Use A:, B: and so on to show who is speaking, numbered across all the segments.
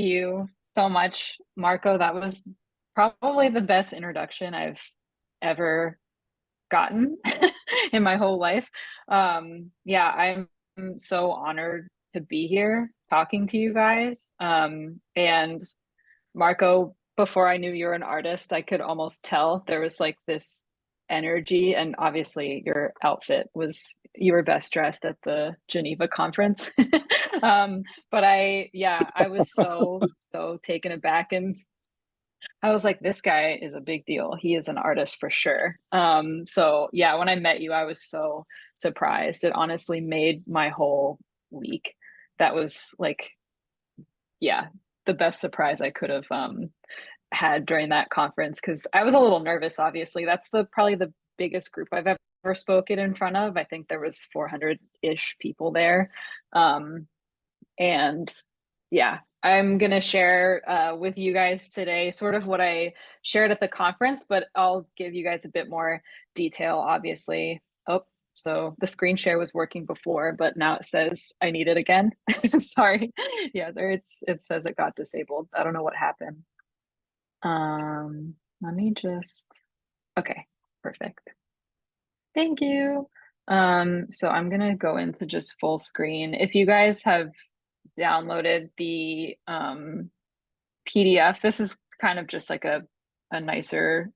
A: you so much, Marco. That was probably the best introduction I've ever gotten in my whole life. Yeah, I'm so honored to be here talking to you guys. And Marco, before I knew you were an artist, I could almost tell there was like this energy, and obviously your outfit was you were best dressed at the Geneva conference. But yeah, I was so taken aback, and I was like, this guy is a big deal. He is an artist for sure. So yeah, when I met you, I was so surprised. It honestly made my whole week. That was like, yeah, the best surprise I could have had during that conference because I was a little nervous, obviously. That's the probably the biggest group I've ever spoken in front of. I think there was 400-ish people there. Um, and yeah, I'm going to share with you guys today sort of what I shared at the conference, but I'll give you guys a bit more detail, obviously. Oh, so the screen share was working before, but now it says I need it again. I'm sorry. Yeah, it says it got disabled. I don't know what happened. Let me just, okay, perfect. Thank you. So I'm gonna go into just full screen. If you guys have downloaded the PDF, this is kind of just like a nicer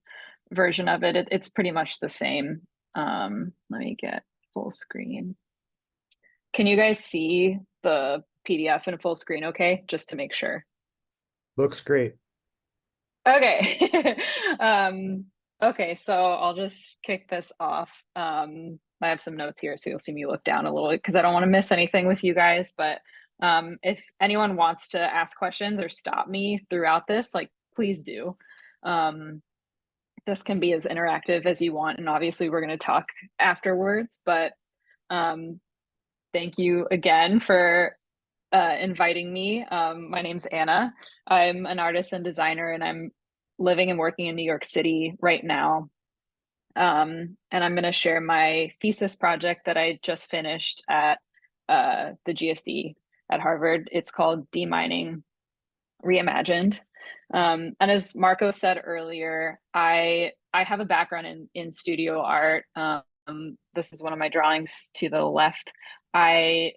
A: version of it. It's pretty much the same. Let me get full screen. Can you guys see the PDF in full screen okay? Just to make sure.
B: Looks great.
A: Okay. Okay, so I'll just kick this off. I have some notes here, so you'll see me look down a little bit because I don't want to miss anything with you guys. But if anyone wants to ask questions or stop me throughout this, like please do. Um, this can be as interactive as you want, and obviously we're going to talk afterwards. But um, thank you again for inviting me. My name's Anna. I'm an artist and designer, and I'm living and working in New York City right now. And I'm going to share my thesis project that I just finished at the GSD at Harvard. It's called Demining Reimagined. And as Marco said earlier, I have a background in studio art. This is one of my drawings to the left. I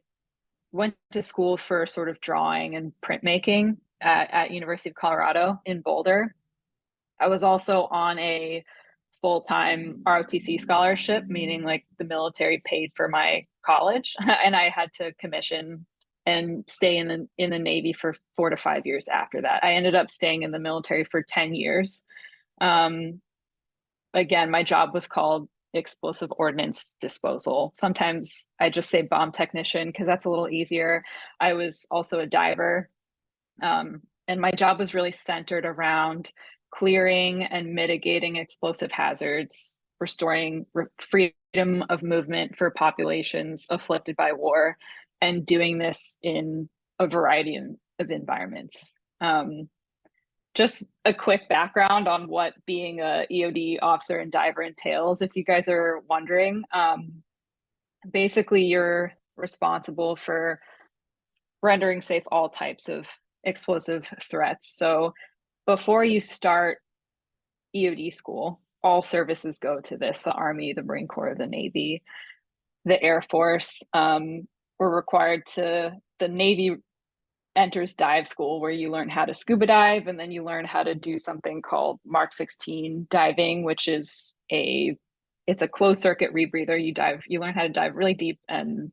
A: went to school for sort of drawing and printmaking at University of Colorado in Boulder. I was also on a full-time ROTC scholarship, meaning like the military paid for my college, and I had to commission and stay in the Navy for 4 to 5 years after that. I ended up staying in the military for 10 years. Um, again, my job was called explosive ordnance disposal. Sometimes I just say bomb technician because that's a little easier. I was also a diver. And my job was really centered around clearing and mitigating explosive hazards, restoring freedom of movement for populations afflicted by war, and doing this in a variety of environments. Just a quick background on what being a EOD officer and diver entails, if you guys are wondering. Basically, you're responsible for rendering safe all types of explosive threats. So before you start EOD school, all services go to this: the Army, the Marine Corps, the Navy, the Air Force. We're required to, the Navy enters dive school where you learn how to scuba dive, and then you learn how to do something called Mark 16 diving, which is it's a closed circuit rebreather. You learn how to dive really deep, and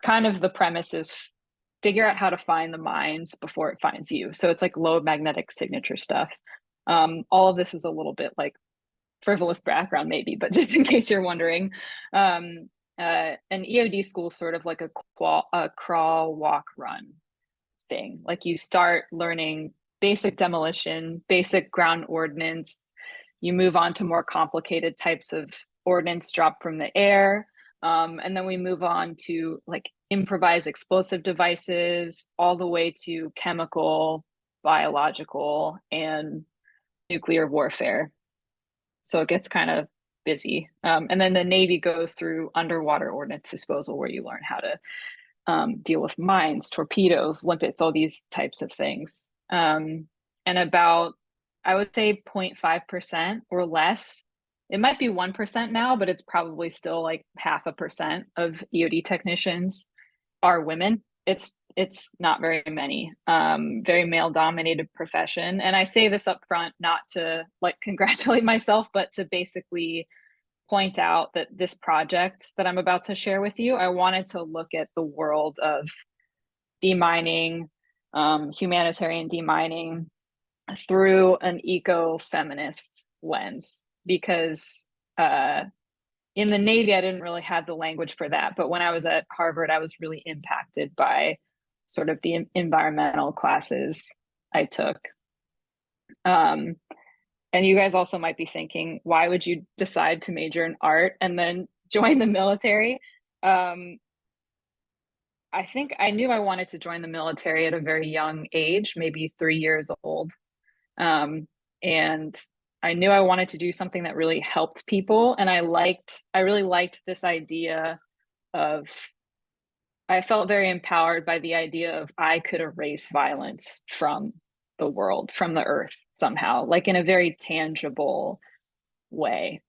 A: kind of the premise is figure out how to find the mines before it finds you. So it's like low magnetic signature stuff. All of this is a little bit like frivolous background maybe, but just in case you're wondering, an EOD school is sort of like a crawl, walk, run thing. Like you start learning basic demolition, basic ground ordnance. You move on to more complicated types of ordnance dropped from the air. And then we move on to like improvised explosive devices, all the way to chemical, biological, and nuclear warfare. So it gets kind of busy. And then the Navy goes through underwater ordnance disposal, where you learn how to deal with mines, torpedoes, limpets, all these types of things. And about, I would say 0.5% or less. It might be 1% now, but it's probably still like 0.5% of EOD technicians are women. It's not very many. Very male dominated profession. And I say this up front not to like congratulate myself, but to basically point out that this project that I'm about to share with you, I wanted to look at the world of demining, humanitarian demining through an eco-feminist lens because in the Navy, I didn't really have the language for that. But when I was at Harvard, I was really impacted by sort of the environmental classes I took. And you guys also might be thinking, why would you decide to major in art and then join the military? I think I knew I wanted to join the military at a very young age, maybe 3 years old. And I knew I wanted to do something that really helped people. And I really liked this idea of, I felt very empowered by the idea of I could erase violence from the world, from the earth somehow, like in a very tangible way.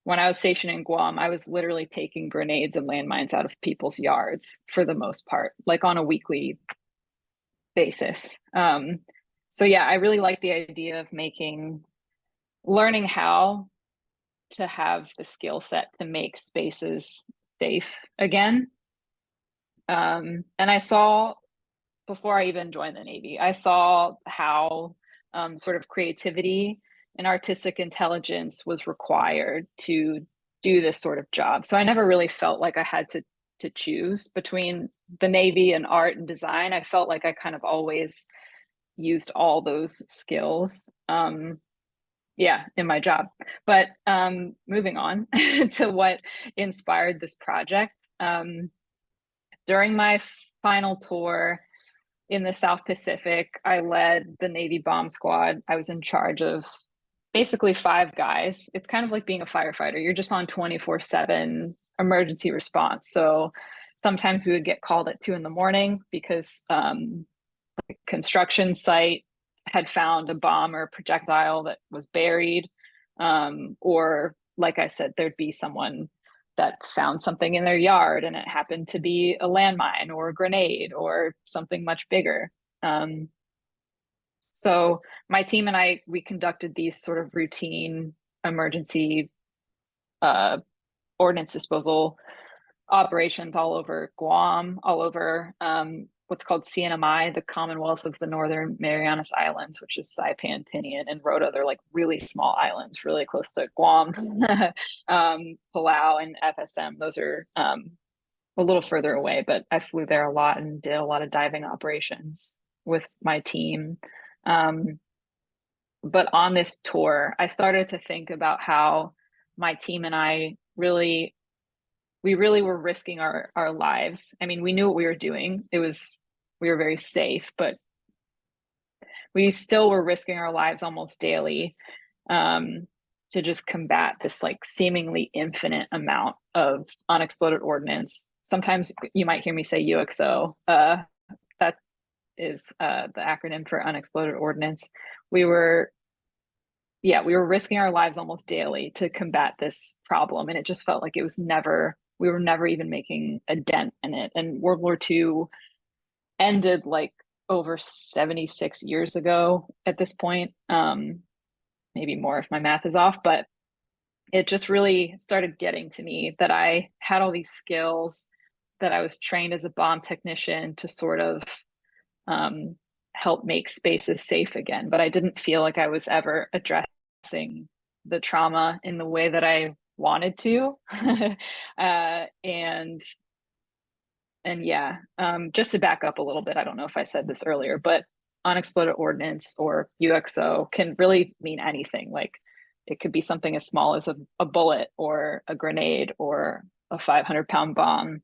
A: When I was stationed in Guam, I was literally taking grenades and landmines out of people's yards for the most part, like on a weekly basis. So yeah, I really like the idea of learning how to have the skill set to make spaces safe again. And I saw, before I even joined the Navy, I saw how sort of creativity and artistic intelligence was required to do this sort of job. So I never really felt like I had to choose between the Navy and art and design. I felt like I kind of always used all those skills. Yeah, in my job. But moving on to what inspired this project. During my final tour in the South Pacific, I led the Navy bomb squad. I was in charge of basically 5 guys. It's kind of like being a firefighter. You're just on 24/7 emergency response. So sometimes we would get called at 2 in the morning because construction site had found a bomb or a projectile that was buried. Or, like I said, there'd be someone that found something in their yard and it happened to be a landmine or a grenade or something much bigger. So my team and we conducted these sort of routine emergency ordnance disposal operations all over Guam, all over what's called CNMI, the Commonwealth of the Northern Marianas Islands, which is Saipan, Tinian, and Rota. They're like really small islands, really close to Guam, Palau, and FSM. Those are a little further away, but I flew there a lot and did a lot of diving operations with my team. But on this tour, I started to think about how my team and I we really were risking our lives. I mean, we knew what we were doing. We were very safe, but we still were risking our lives almost daily to just combat this like seemingly infinite amount of unexploded ordnance. Sometimes you might hear me say UXO. That is the acronym for unexploded ordnance. We were risking our lives almost daily to combat this problem. And it just felt like we were never even making a dent in it. And World War II ended like over 76 years ago at this point. Maybe more if my math is off, but it just really started getting to me that I had all these skills, that I was trained as a bomb technician to sort of help make spaces safe again. But I didn't feel like I was ever addressing the trauma in the way that I wanted to. And yeah, just to back up a little bit, I don't know if I said this earlier, but unexploded ordnance or UXO can really mean anything. Like it could be something as small as a bullet or a grenade or a 500-pound bomb.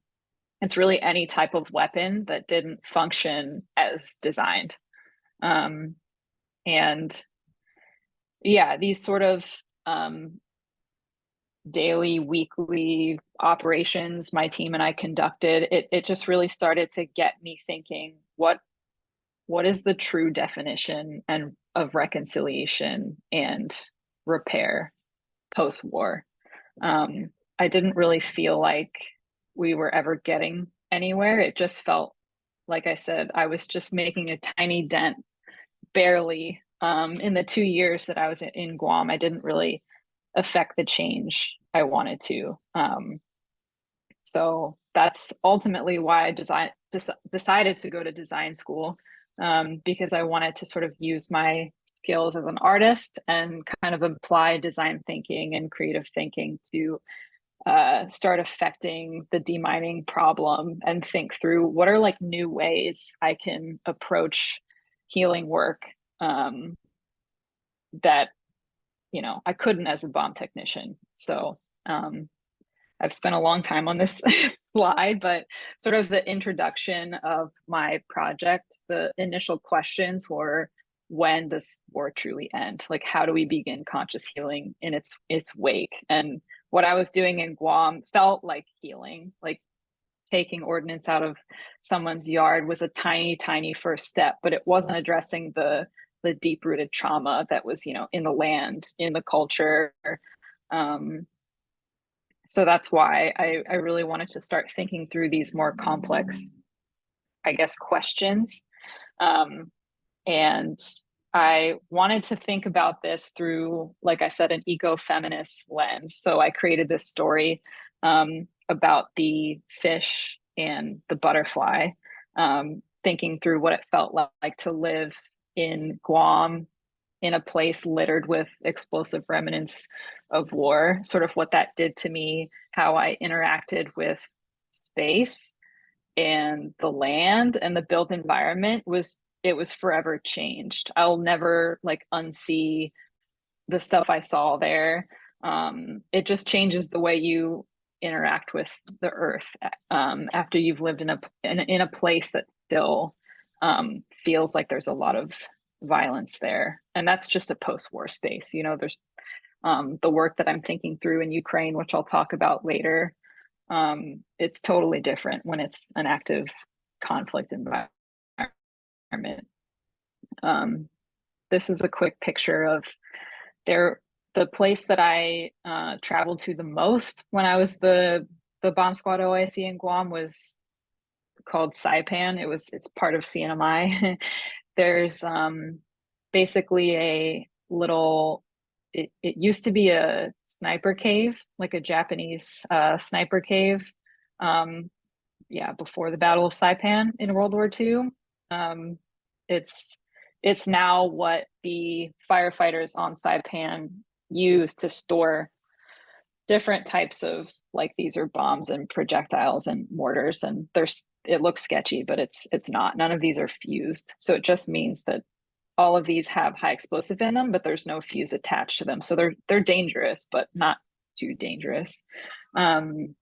A: It's really any type of weapon that didn't function as designed. And yeah, these sort of daily, weekly operations my team and I conducted, it just really started to get me thinking, what is the true definition and of reconciliation and repair post-war? I didn't really feel like we were ever getting anywhere. It just felt, like I said, I was just making a tiny dent, barely. In the 2 years that I was in Guam, I didn't really affect the change I wanted to. So that's ultimately why I decided to go to design school, because I wanted to sort of use my skills as an artist and kind of apply design thinking and creative thinking to start affecting the demining problem and think through what are like new ways I can approach healing work, that I couldn't as a bomb technician. So I've spent a long time on this slide, but sort of the introduction of my project, the initial questions were, when does war truly end? Like, how do we begin conscious healing in its wake? And what I was doing in Guam felt like healing, like taking ordnance out of someone's yard was a tiny, tiny first step, but it wasn't addressing the deep rooted trauma that was, in the land, in the culture. Um, so that's why I really wanted to start thinking through these more complex, I guess, questions. Um, and I wanted to think about this through, like I said, an eco-feminist lens. So I created this story about the fish and the butterfly, thinking through what it felt like to live in Guam in a place littered with explosive remnants of war, sort of what that did to me, how I interacted with space and the land and the built environment was forever changed. I'll never like unsee the stuff I saw there. It just changes the way you interact with the earth, after you've lived in a place that still feels like there's a lot of violence there, and that's just a post-war space. There's the work that I'm thinking through in Ukraine, which I'll talk about later. It's totally different when it's an active conflict environment. Um, this is a quick picture of there the place that I traveled to the most when I was the bomb squad OIC in Guam was called Saipan. It's part of CNMI. There's basically a little it used to be a sniper cave, like a Japanese sniper cave. Um, yeah, before the Battle of Saipan in World War II. Um, it's it's now what the firefighters on Saipan use to store different types of, like, these are bombs and projectiles and mortars, and it looks sketchy, but it's not. None of these are fused, so it just means that all of these have high explosive in them, but there's no fuse attached to them, so they're dangerous, but not too dangerous. Um,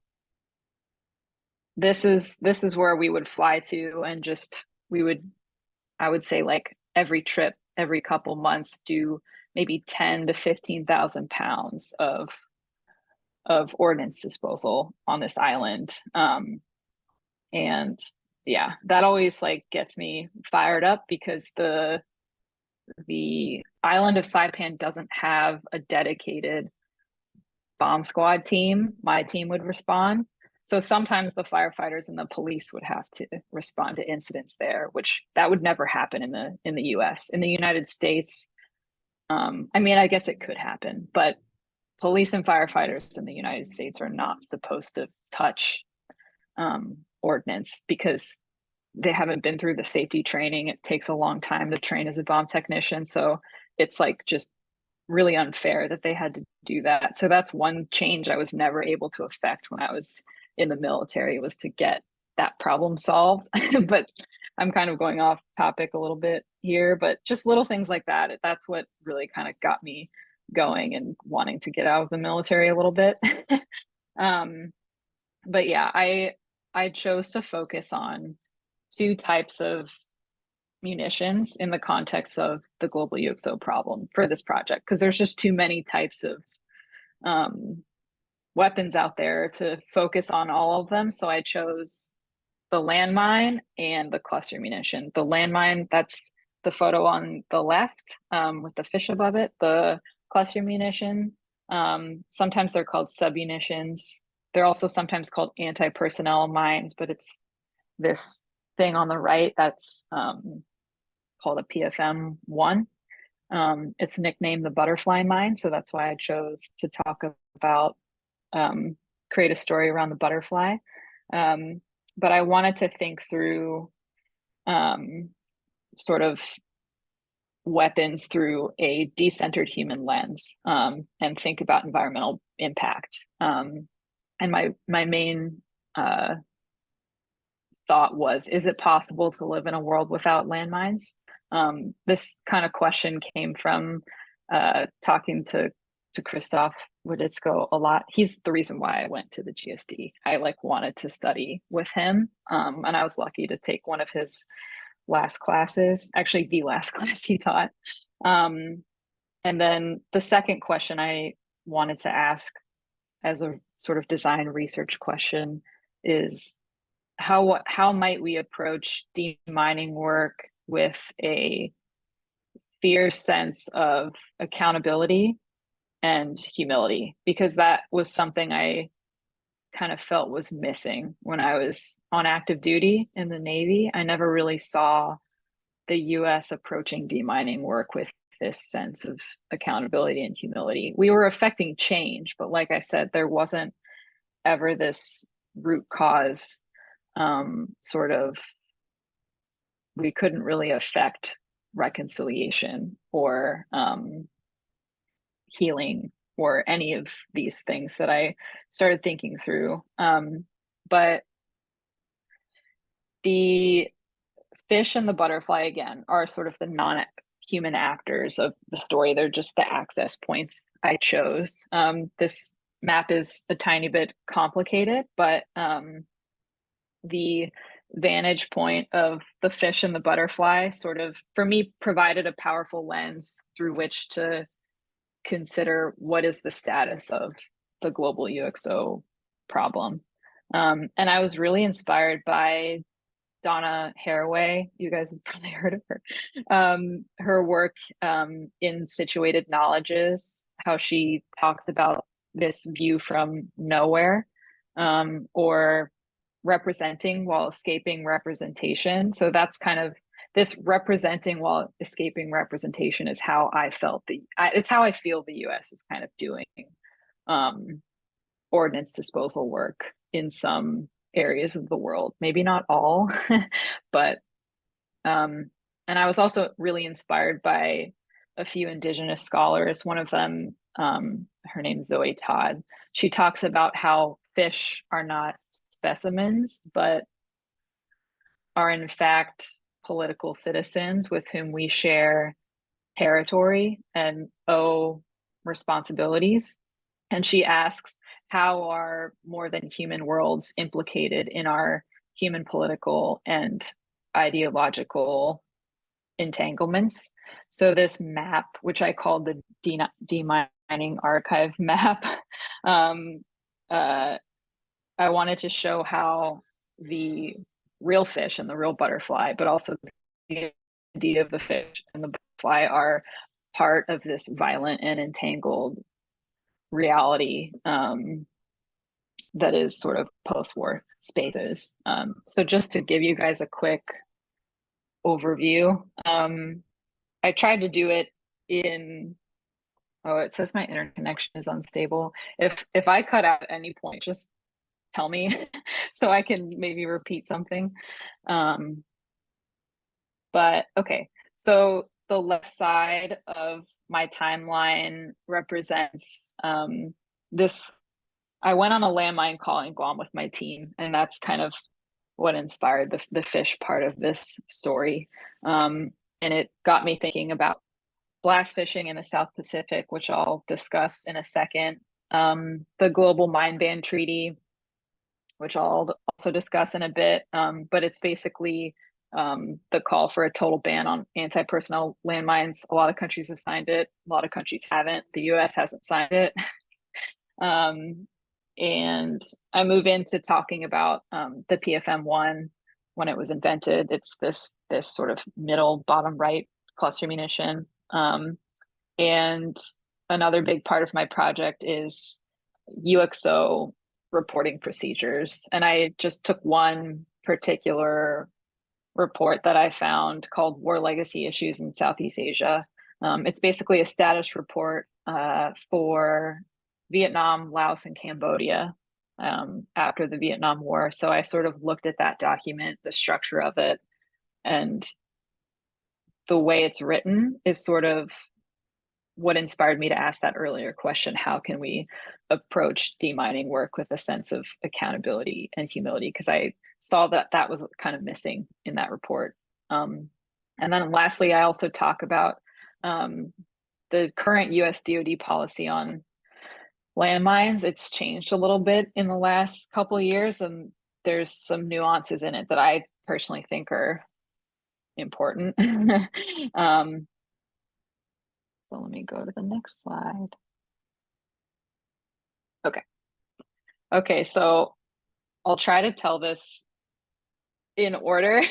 A: this is where we would fly to, and just I would say, like, every trip, every couple months, do maybe 10 to 15,000 pounds of ordnance disposal on this island. And yeah, that always like gets me fired up, because the island of Saipan doesn't have a dedicated bomb squad team. My team would respond. So sometimes the firefighters and the police would have to respond to incidents there, which that would never happen in the US. In the United States, I mean, I guess it could happen, but police and firefighters in the United States are not supposed to touch ordnance, because they haven't been through the safety training. It takes a long time to train as a bomb technician. So it's like just really unfair that they had to do that. So that's one change I was never able to affect when I was in the military, was to get that problem solved. But I'm kind of going off topic a little bit here, but just little things like that. That's what really kind of got me going and wanting to get out of the military a little bit. um, but yeah, I chose to focus on two types of munitions in the context of the global UXO problem for this project, because there's just too many types of um, weapons out there to focus on all of them. So I chose the landmine and the cluster munition. The landmine, that's the photo on the left with the fish above it. The cluster munition, sometimes they're called submunitions. They're also sometimes called anti-personnel mines, but it's this thing on the right that's called a PFM-1. It's nicknamed the butterfly mine, so that's why I chose to talk about create a story around the butterfly. But I wanted to think through sort of weapons through a decentered human lens and think about environmental impact. And my main thought was, is it possible to live in a world without landmines? This kind of question came from talking to Christoph Woditsko a lot. He's the reason why I went to the GSD. I wanted to study with him, and I was lucky to take one of his last classes, actually the last class he taught. And then the second question I wanted to ask as a sort of design research question is how might we approach demining work with a fierce sense of accountability and humility, because that was something I kind of felt was missing when I was on active duty in the Navy. I never really saw the US approaching demining work with this sense of accountability and humility. We were affecting change, but like I said, there wasn't ever this root cause sort of, we couldn't really affect reconciliation or healing or any of these things that I started thinking through. But the fish and the butterfly, again, are sort of the non-human actors of the story. They're just the access points I chose. This map is a tiny bit complicated, but the vantage point of the fish and the butterfly sort of, for me, provided a powerful lens through which to consider what is the status of the global UXO problem. And I was really inspired by Donna Haraway. You guys have probably heard of her. Her work in Situated Knowledges, how she talks about this view from nowhere, or representing while escaping representation. So that's kind of this representing while escaping representation is how I felt it's how I feel the US is kind of doing ordnance disposal work in some areas of the world, maybe not all, but and I was also really inspired by a few Indigenous scholars. One of them, her name's Zoe Todd. She talks about how fish are not specimens, but are in fact political citizens with whom we share territory and owe responsibilities. And she asks, how are more than human worlds implicated in our human political and ideological entanglements? So this map, which I called the Demining Archive map, I wanted to show how the real fish and the real butterfly, but also the idea of the fish and the butterfly, are part of this violent and entangled reality that is sort of post-war spaces. So just to give you guys a quick overview, I tried to do it in, oh, it says my internet connection is unstable. If I cut out at any point, just tell me so I can maybe repeat something. But okay, so the left side of my timeline represents this. I went on a landmine call in Guam with my team, and that's kind of what inspired the fish part of this story. And it got me thinking about blast fishing in the South Pacific, which I'll discuss in a second. The Global Mine Ban Treaty, which I'll also discuss in a bit, but it's basically the call for a total ban on anti-personnel landmines. A lot of countries have signed it. A lot of countries haven't. The US hasn't signed it. and I move into talking about the PFM1 when it was invented. It's this sort of middle bottom right cluster munition. And another big part of my project is UXO reporting procedures. And I just took one particular report that I found called War Legacy Issues in Southeast Asia. It's basically a status report for Vietnam, Laos, and Cambodia after the Vietnam War. So I sort of looked at that document, the structure of it, and the way it's written is sort of what inspired me to ask that earlier question: how can we approach demining work with a sense of accountability and humility? Because I saw that that was kind of missing in that report. And then lastly, I also talk about the current US DoD policy on landmines. It's changed a little bit in the last couple of years, and there's some nuances in it that I personally think are important. So let me go to the next slide. Okay. Okay, so I'll try to tell this in order.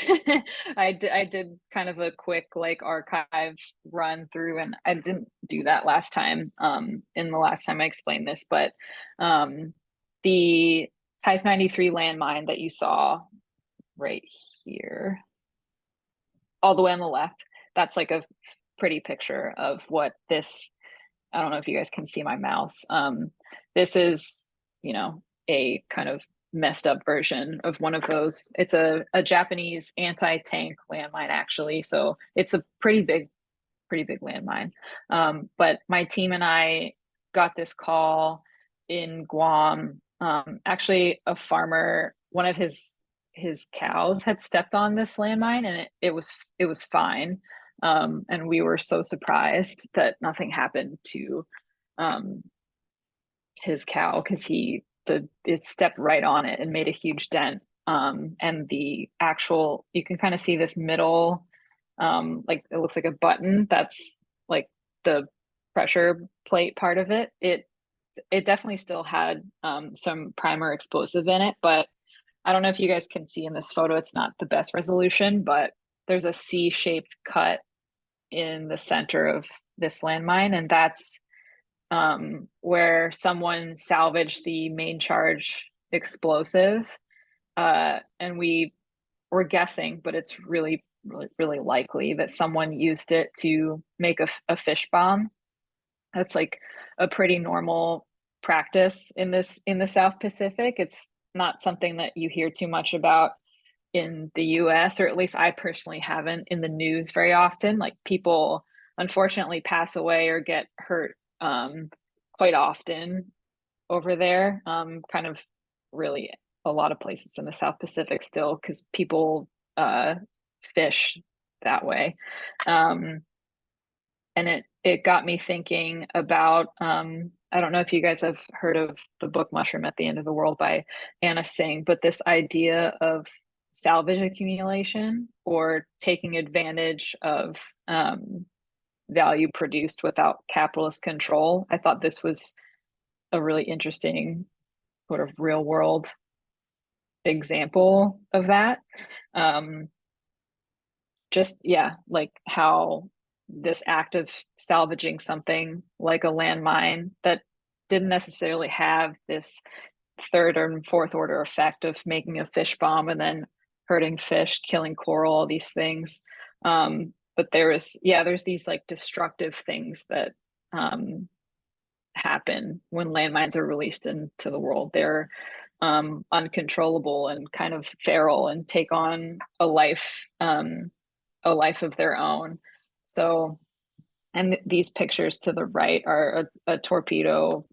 A: I did kind of a quick like archive run through, and I didn't do that last time in the last time I explained this, but the Type 93 landmine that you saw right here, all the way on the left, that's like a pretty picture of what this, I don't know if you guys can see my mouse. This is, you know, a kind of messed up version of one of those. It's a Japanese anti-tank landmine, actually. So it's a pretty big landmine. But my team and I got this call in Guam. Actually, a farmer, one of his cows had stepped on this landmine, and it was fine. And we were so surprised that nothing happened to um, his cow, because it stepped right on it and made a huge dent. And the actual, you can kind of see this middle, like it looks like a button that's like the pressure plate part of it. It definitely still had some primer explosive in it, but I don't know if you guys can see in this photo, it's not the best resolution, but there's a C-shaped cut in the center of this landmine, and that's where someone salvaged the main charge explosive. And we were guessing, but it's really likely that someone used it to make a fish bomb. That's like a pretty normal practice in the South Pacific. It's not something that you hear too much about in the US, or at least I personally haven't in the news very often. Like, people unfortunately pass away or get hurt quite often over there. Kind of really a lot of places in the South Pacific still, because people fish that way. And it got me thinking about I don't know if you guys have heard of the book Mushroom at the End of the World by Anna Singh, but this idea of salvage accumulation, or taking advantage of value produced without capitalist control. I thought this was a really interesting sort of real world example of that. Um, just, yeah, like how this act of salvaging something like a landmine that didn't necessarily have this third and fourth order effect of making a fish bomb and then hurting fish, killing coral, all these things. But there's these like destructive things that happen when landmines are released into the world. They're uncontrollable and kind of feral and take on a life of their own. So, and these pictures to the right are a torpedo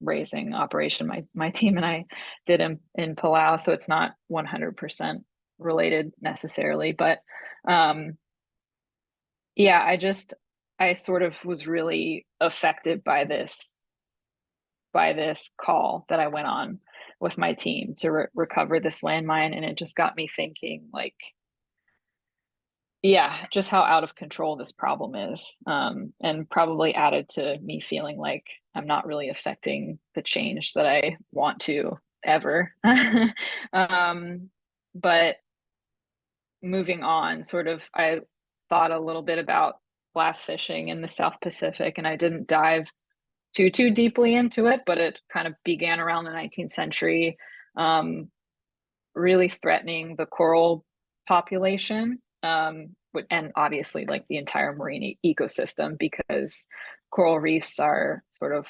A: raising operation my team and I did in Palau. So it's not 100% related necessarily, but yeah, I sort of was really affected by this call that I went on with my team to recover this landmine, and it just got me thinking, like, yeah, just how out of control this problem is, and probably added to me feeling like I'm not really affecting the change that I want to ever. um, but moving on, sort of, I thought a little bit about blast fishing in the South Pacific, and I didn't dive too deeply into it, but it kind of began around the 19th century, um, really threatening the coral population, and obviously like the entire marine ecosystem, because coral reefs are sort of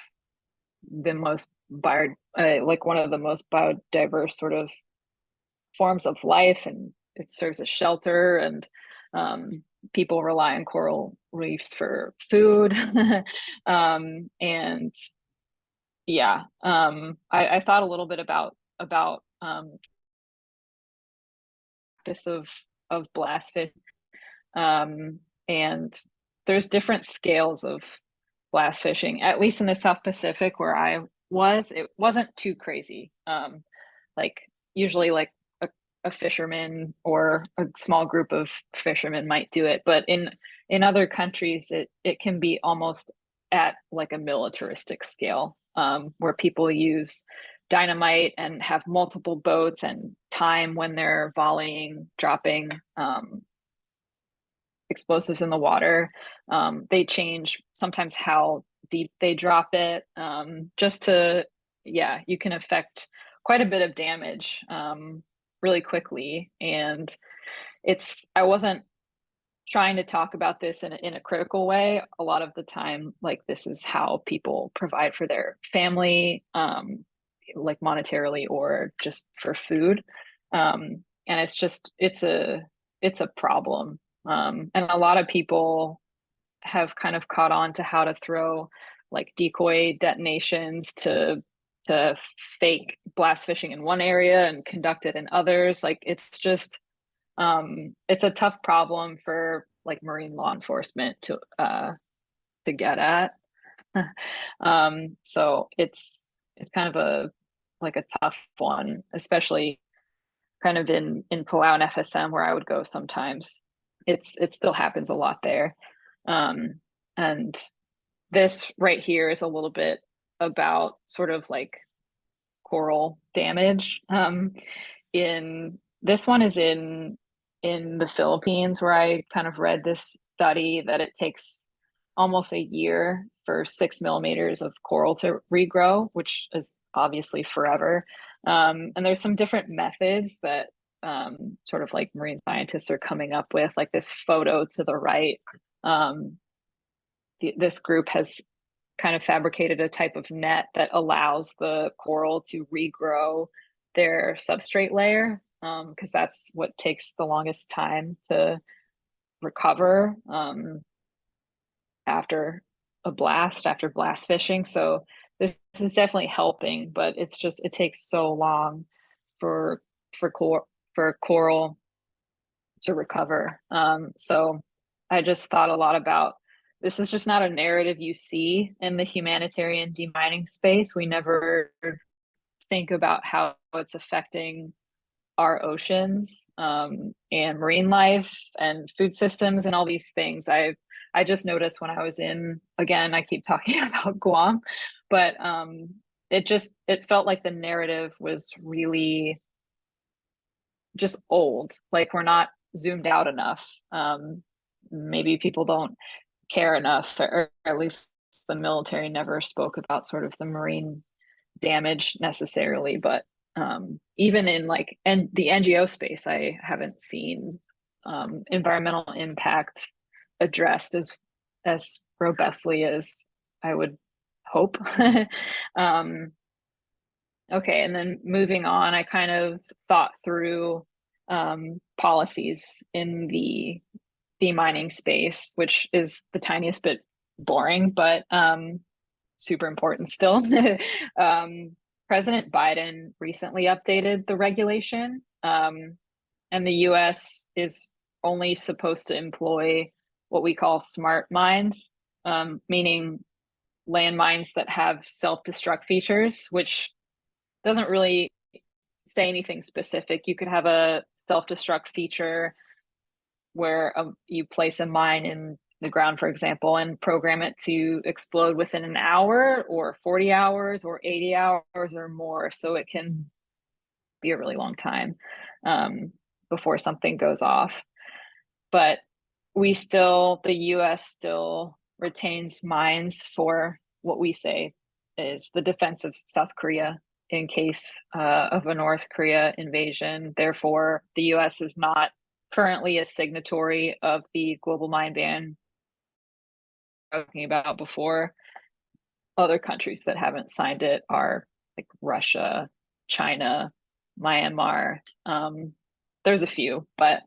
A: the most like one of the most biodiverse sort of forms of life, and it serves as shelter, and people rely on coral reefs for food. And yeah, I thought a little bit about this of blast fish, and there's different scales of blast fishing. At least in the South Pacific where I was, it wasn't too crazy. Like usually like a fisherman or a small group of fishermen might do it, but in other countries it can be almost at like a militaristic scale, where people use dynamite and have multiple boats and time when they're volleying, dropping explosives in the water. They change sometimes how deep they drop it, just to, yeah, you can affect quite a bit of damage really quickly. And I wasn't trying to talk about this in a critical way. A lot of the time, like this is how people provide for their family, like monetarily or just for food. And it's a problem. And a lot of people have kind of caught on to how to throw like decoy detonations to fake blast fishing in one area and conduct it in others. Like it's a tough problem for like marine law enforcement to get at. So it's kind of a like a tough one, especially kind of in Palau and FSM where I would go sometimes. It still happens a lot there. And this right here is a little bit about sort of like coral damage. In This one is in the Philippines, where I kind of read this study that it takes almost a year for 6 millimeters of coral to regrow, which is obviously forever. And there's some different methods that sort of like marine scientists are coming up with, like this photo to the right. Um, this group has kind of fabricated a type of net that allows the coral to regrow their substrate layer, because that's what takes the longest time to recover after blast fishing. So this is definitely helping, but it takes so long for for cor- for coral to recover. So I just thought a lot about, this is just not a narrative you see in the humanitarian demining space. We never think about how it's affecting our oceans, and marine life and food systems and all these things. I just noticed when I was in, again, I keep talking about Guam, but it felt like the narrative was really just old. Like we're not zoomed out enough. Maybe people don't care enough, or at least the military never spoke about sort of the marine damage necessarily. But even in like and the NGO space, I haven't seen environmental impact addressed as robustly as I would hope. um, Okay, and then moving on, I kind of thought through policies in the demining space, which is the tiniest bit boring, but super important still. um, President Biden recently updated the regulation, and the US is only supposed to employ what we call smart mines, meaning landmines that have self destruct features, which doesn't really say anything specific. You could have a self destruct feature where you place a mine in the ground, for example, and program it to explode within an hour or 40 hours or 80 hours or more. So it can be a really long time before something goes off. But the US still retains mines for what we say is the defense of South Korea in case of a North Korea invasion. Therefore, the US is not currently a signatory of the global mine ban talking about before. Other countries that haven't signed it are like Russia, China, Myanmar. There's a few, but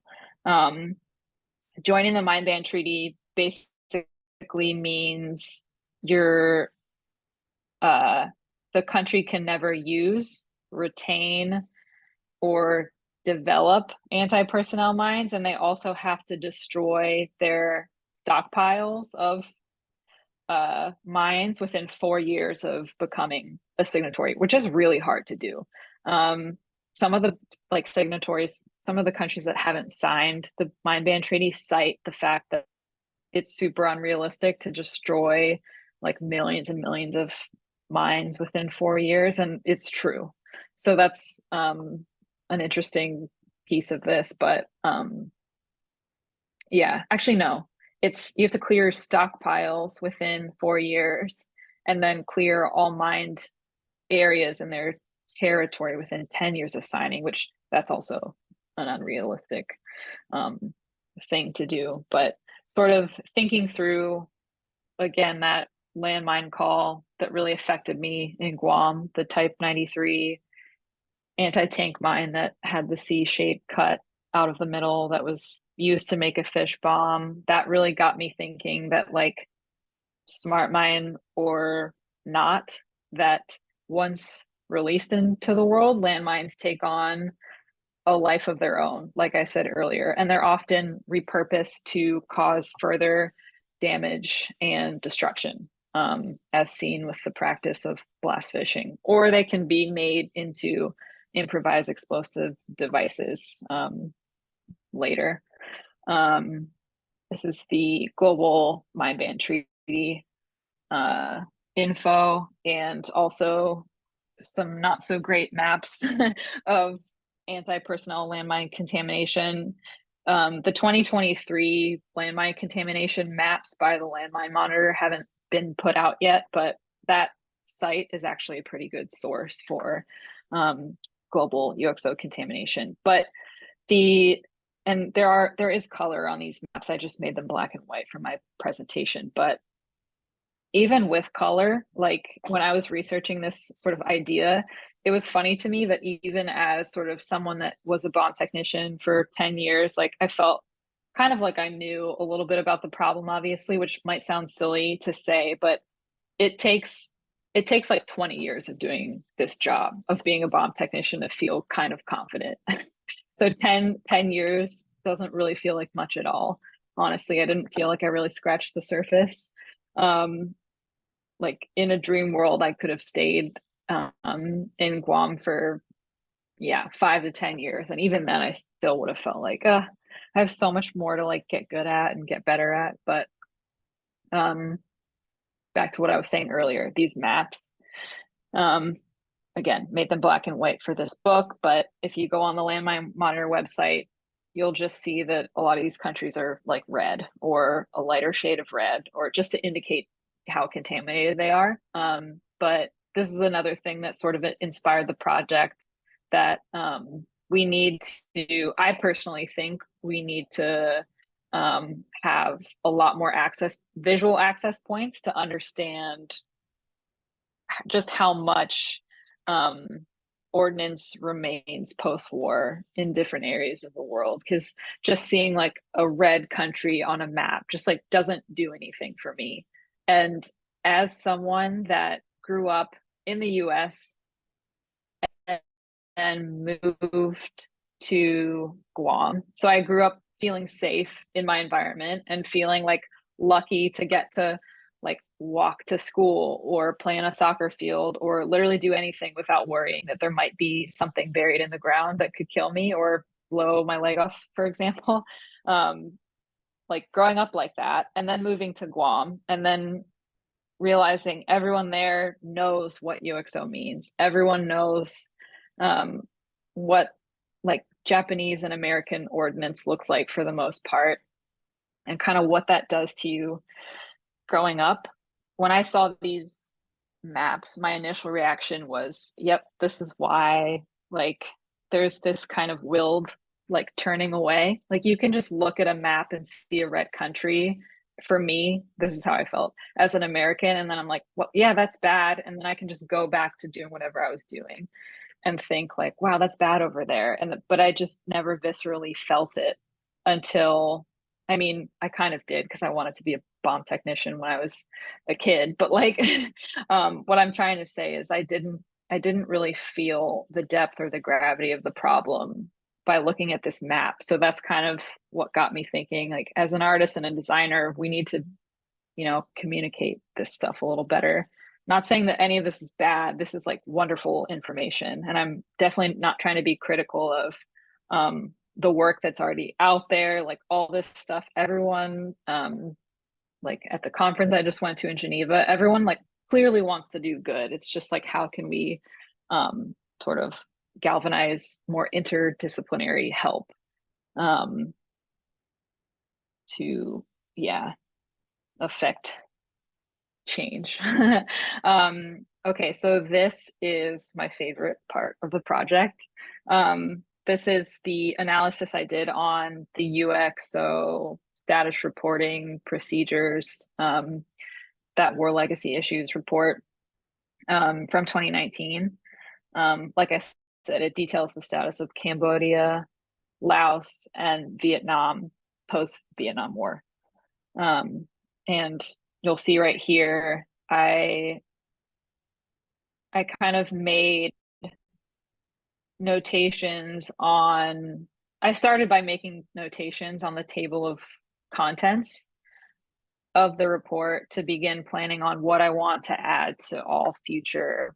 A: joining the mine ban treaty basically means you're the country can never use, retain, or develop anti-personnel mines, and they also have to destroy their stockpiles of mines within 4 years of becoming a signatory, which is really hard to do. Some of the signatories, some of the countries that haven't signed the mine ban treaty cite the fact that it's super unrealistic to destroy like millions and millions of mines within 4 years, and it's true. So that's an interesting piece of this, but yeah, actually no. You have to clear stockpiles within 4 years and then clear all mined areas in their territory within 10 years of signing, which that's also an unrealistic thing to do. But sort of thinking through again that landmine call that really affected me in Guam, the Type 93 anti-tank mine that had the C-shaped cut out of the middle that was used to make a fish bomb, that really got me thinking that like smart mine or not, that once released into the world, landmines take on a life of their own, like I said earlier, and they're often repurposed to cause further damage and destruction, as seen with the practice of blast fishing, or they can be made into improvised explosive devices later. This is the Global Mine Ban Treaty info, and also some not so great maps of anti-personnel landmine contamination. The 2023 landmine contamination maps by the Landmine Monitor haven't been put out yet, but that site is actually a pretty good source for global UXO contamination. But there is color on these maps. I just made them black and white for my presentation, but even with color, like when I was researching this sort of idea, it was funny to me that even as sort of someone that was a bomb technician for 10 years, like I felt kind of like I knew a little bit about the problem, obviously, which might sound silly to say, but it takes like 20 years of doing this job of being a bomb technician to feel kind of confident. So 10 years doesn't really feel like much at all. Honestly, I didn't feel like I really scratched the surface. Like in a dream world, I could have stayed in Guam for 5 to 10 years, and even then I still would have felt like I have so much more to like get good at and get better at. But back to what I was saying earlier, these maps, again, made them black and white for this book, but if you go on the Landmine Monitor website, you'll just see that a lot of these countries are like red or a lighter shade of red, or just to indicate how contaminated they are. But this is another thing that sort of inspired the project, that we need to, I personally think we need to have a lot more visual access points to understand just how much ordnance remains post-war in different areas of the world, because just seeing like a red country on a map just like doesn't do anything for me. And as someone that grew up in the US and moved to Guam, so I grew up feeling safe in my environment and feeling like lucky to get to like walk to school or play on a soccer field or literally do anything without worrying that there might be something buried in the ground that could kill me or blow my leg off, for example. Um, like growing up like that, and then moving to Guam, and then realizing everyone there knows what UXO means. Everyone knows um, what like Japanese and American ordinance looks like for the most part, and kind of what that does to you growing up. When I saw these maps, my initial reaction was, yep, this is why, like, there's this kind of willed, like, turning away. Like, you can just look at a map and see a red country. For me, this is how I felt as an American. And then I'm like, well, yeah, that's bad. And then I can just go back to doing whatever I was doing and think like, wow, that's bad over there. And but I just never viscerally felt it until, I mean, I kind of did because I wanted to be a bomb technician when I was a kid. But like, what I'm trying to say is I didn't really feel the depth or the gravity of the problem by looking at this map. So that's kind of what got me thinking, like, as an artist and a designer, we need to, communicate this stuff a little better. Not saying that any of this is bad. This is like wonderful information. And I'm definitely not trying to be critical of the work that's already out there, like all this stuff. Everyone, like at the conference I just went to in Geneva, everyone like clearly wants to do good. It's just like, how can we sort of galvanize more interdisciplinary help um, to, yeah, affect change. Okay, so this is my favorite part of the project. This is the analysis I did on the UXO status reporting procedures, that war legacy issues report from 2019. Like I said, it details the status of Cambodia, Laos, and Vietnam post Vietnam War. And you'll see right here, I kind of made notations on, I started by making notations on the table of contents of the report to begin planning on what I want to add to all future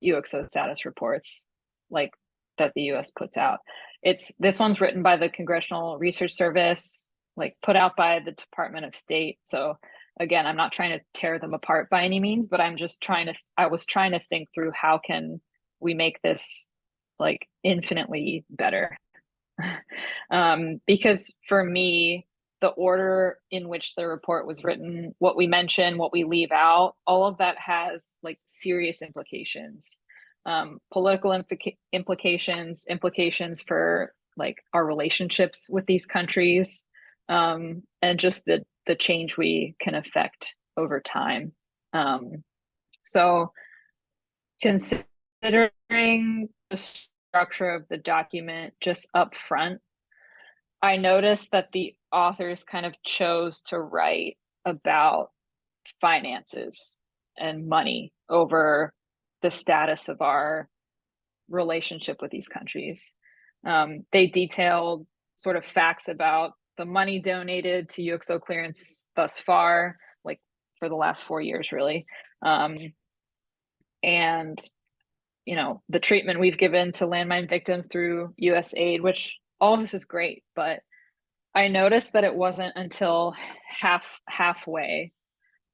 A: UXO status reports like that the US puts out. This one's written by the Congressional Research Service, like put out by the Department of State. So again, I'm not trying to tear them apart by any means, but I was trying to think through how can we make this like infinitely better. Because for me, the order in which the report was written, what we mention, what we leave out, all of that has like serious implications, political implications for like our relationships with these countries, and just the change we can affect over time. So considering the structure of the document just up front, I noticed that the authors kind of chose to write about finances and money over the status of our relationship with these countries. They detailed sort of facts about the money donated to UXO clearance thus far, like for the last 4 years, really. And the treatment we've given to landmine victims through US aid, which all of this is great, but I noticed that it wasn't until halfway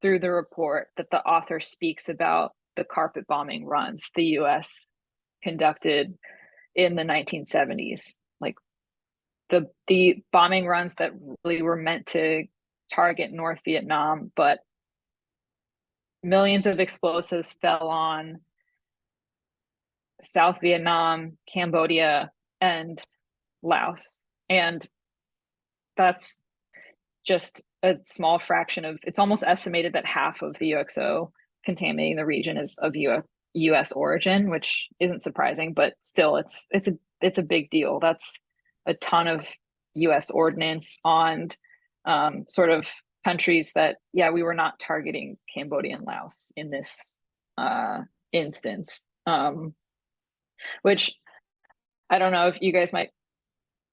A: through the report that the author speaks about the carpet bombing runs the US conducted in the 1970s, like the bombing runs that really were meant to target North Vietnam, but millions of explosives fell on South Vietnam, Cambodia, and Laos. And that's just a small fraction of, it's almost estimated that half of the UXO contaminating the region is of US origin, which isn't surprising, but still it's a big deal. That's a ton of US ordnance on sort of countries that, yeah, we were not targeting Cambodia and Laos in this instance, which I don't know if you guys might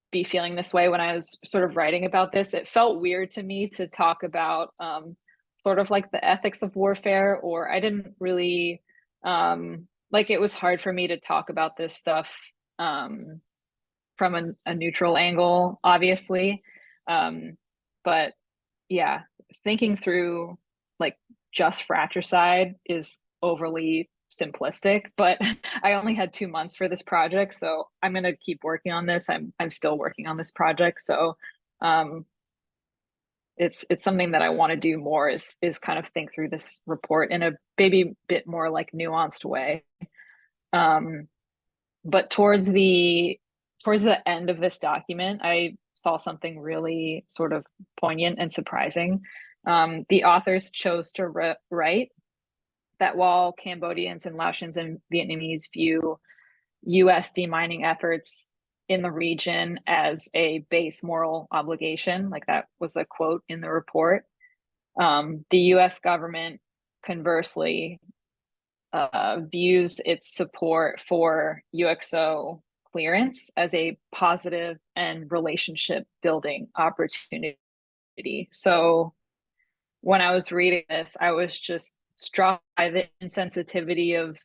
A: be feeling this way. When I was sort of writing about this, it felt weird to me to talk about sort of like the ethics of warfare, or I didn't really like, it was hard for me to talk about this stuff from a neutral angle, obviously. But yeah, thinking through like just fratricide is overly simplistic, but I only had 2 months for this project, so I'm gonna keep working on this. I'm still working on this project, so um, it's something that I want to do more is kind of think through this report in a maybe bit more like nuanced way. Um, but towards the end of this document, I saw something really sort of poignant and surprising. The authors chose to write that while Cambodians and Laotians and Vietnamese view US demining efforts in the region as a base moral obligation, like that was the quote in the report, the US government conversely views its support for UXO clearance as a positive and relationship building opportunity. So when I was reading this, I was just struck by the insensitivity of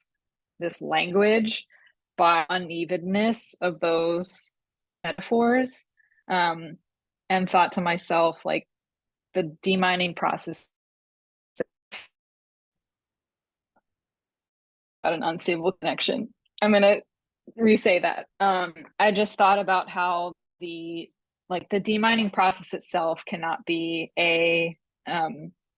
A: this language, by unevenness of those metaphors, um, and thought to myself, like, the demining process got an unstable connection. I'm gonna re-say that. I just thought about how the demining process itself cannot be a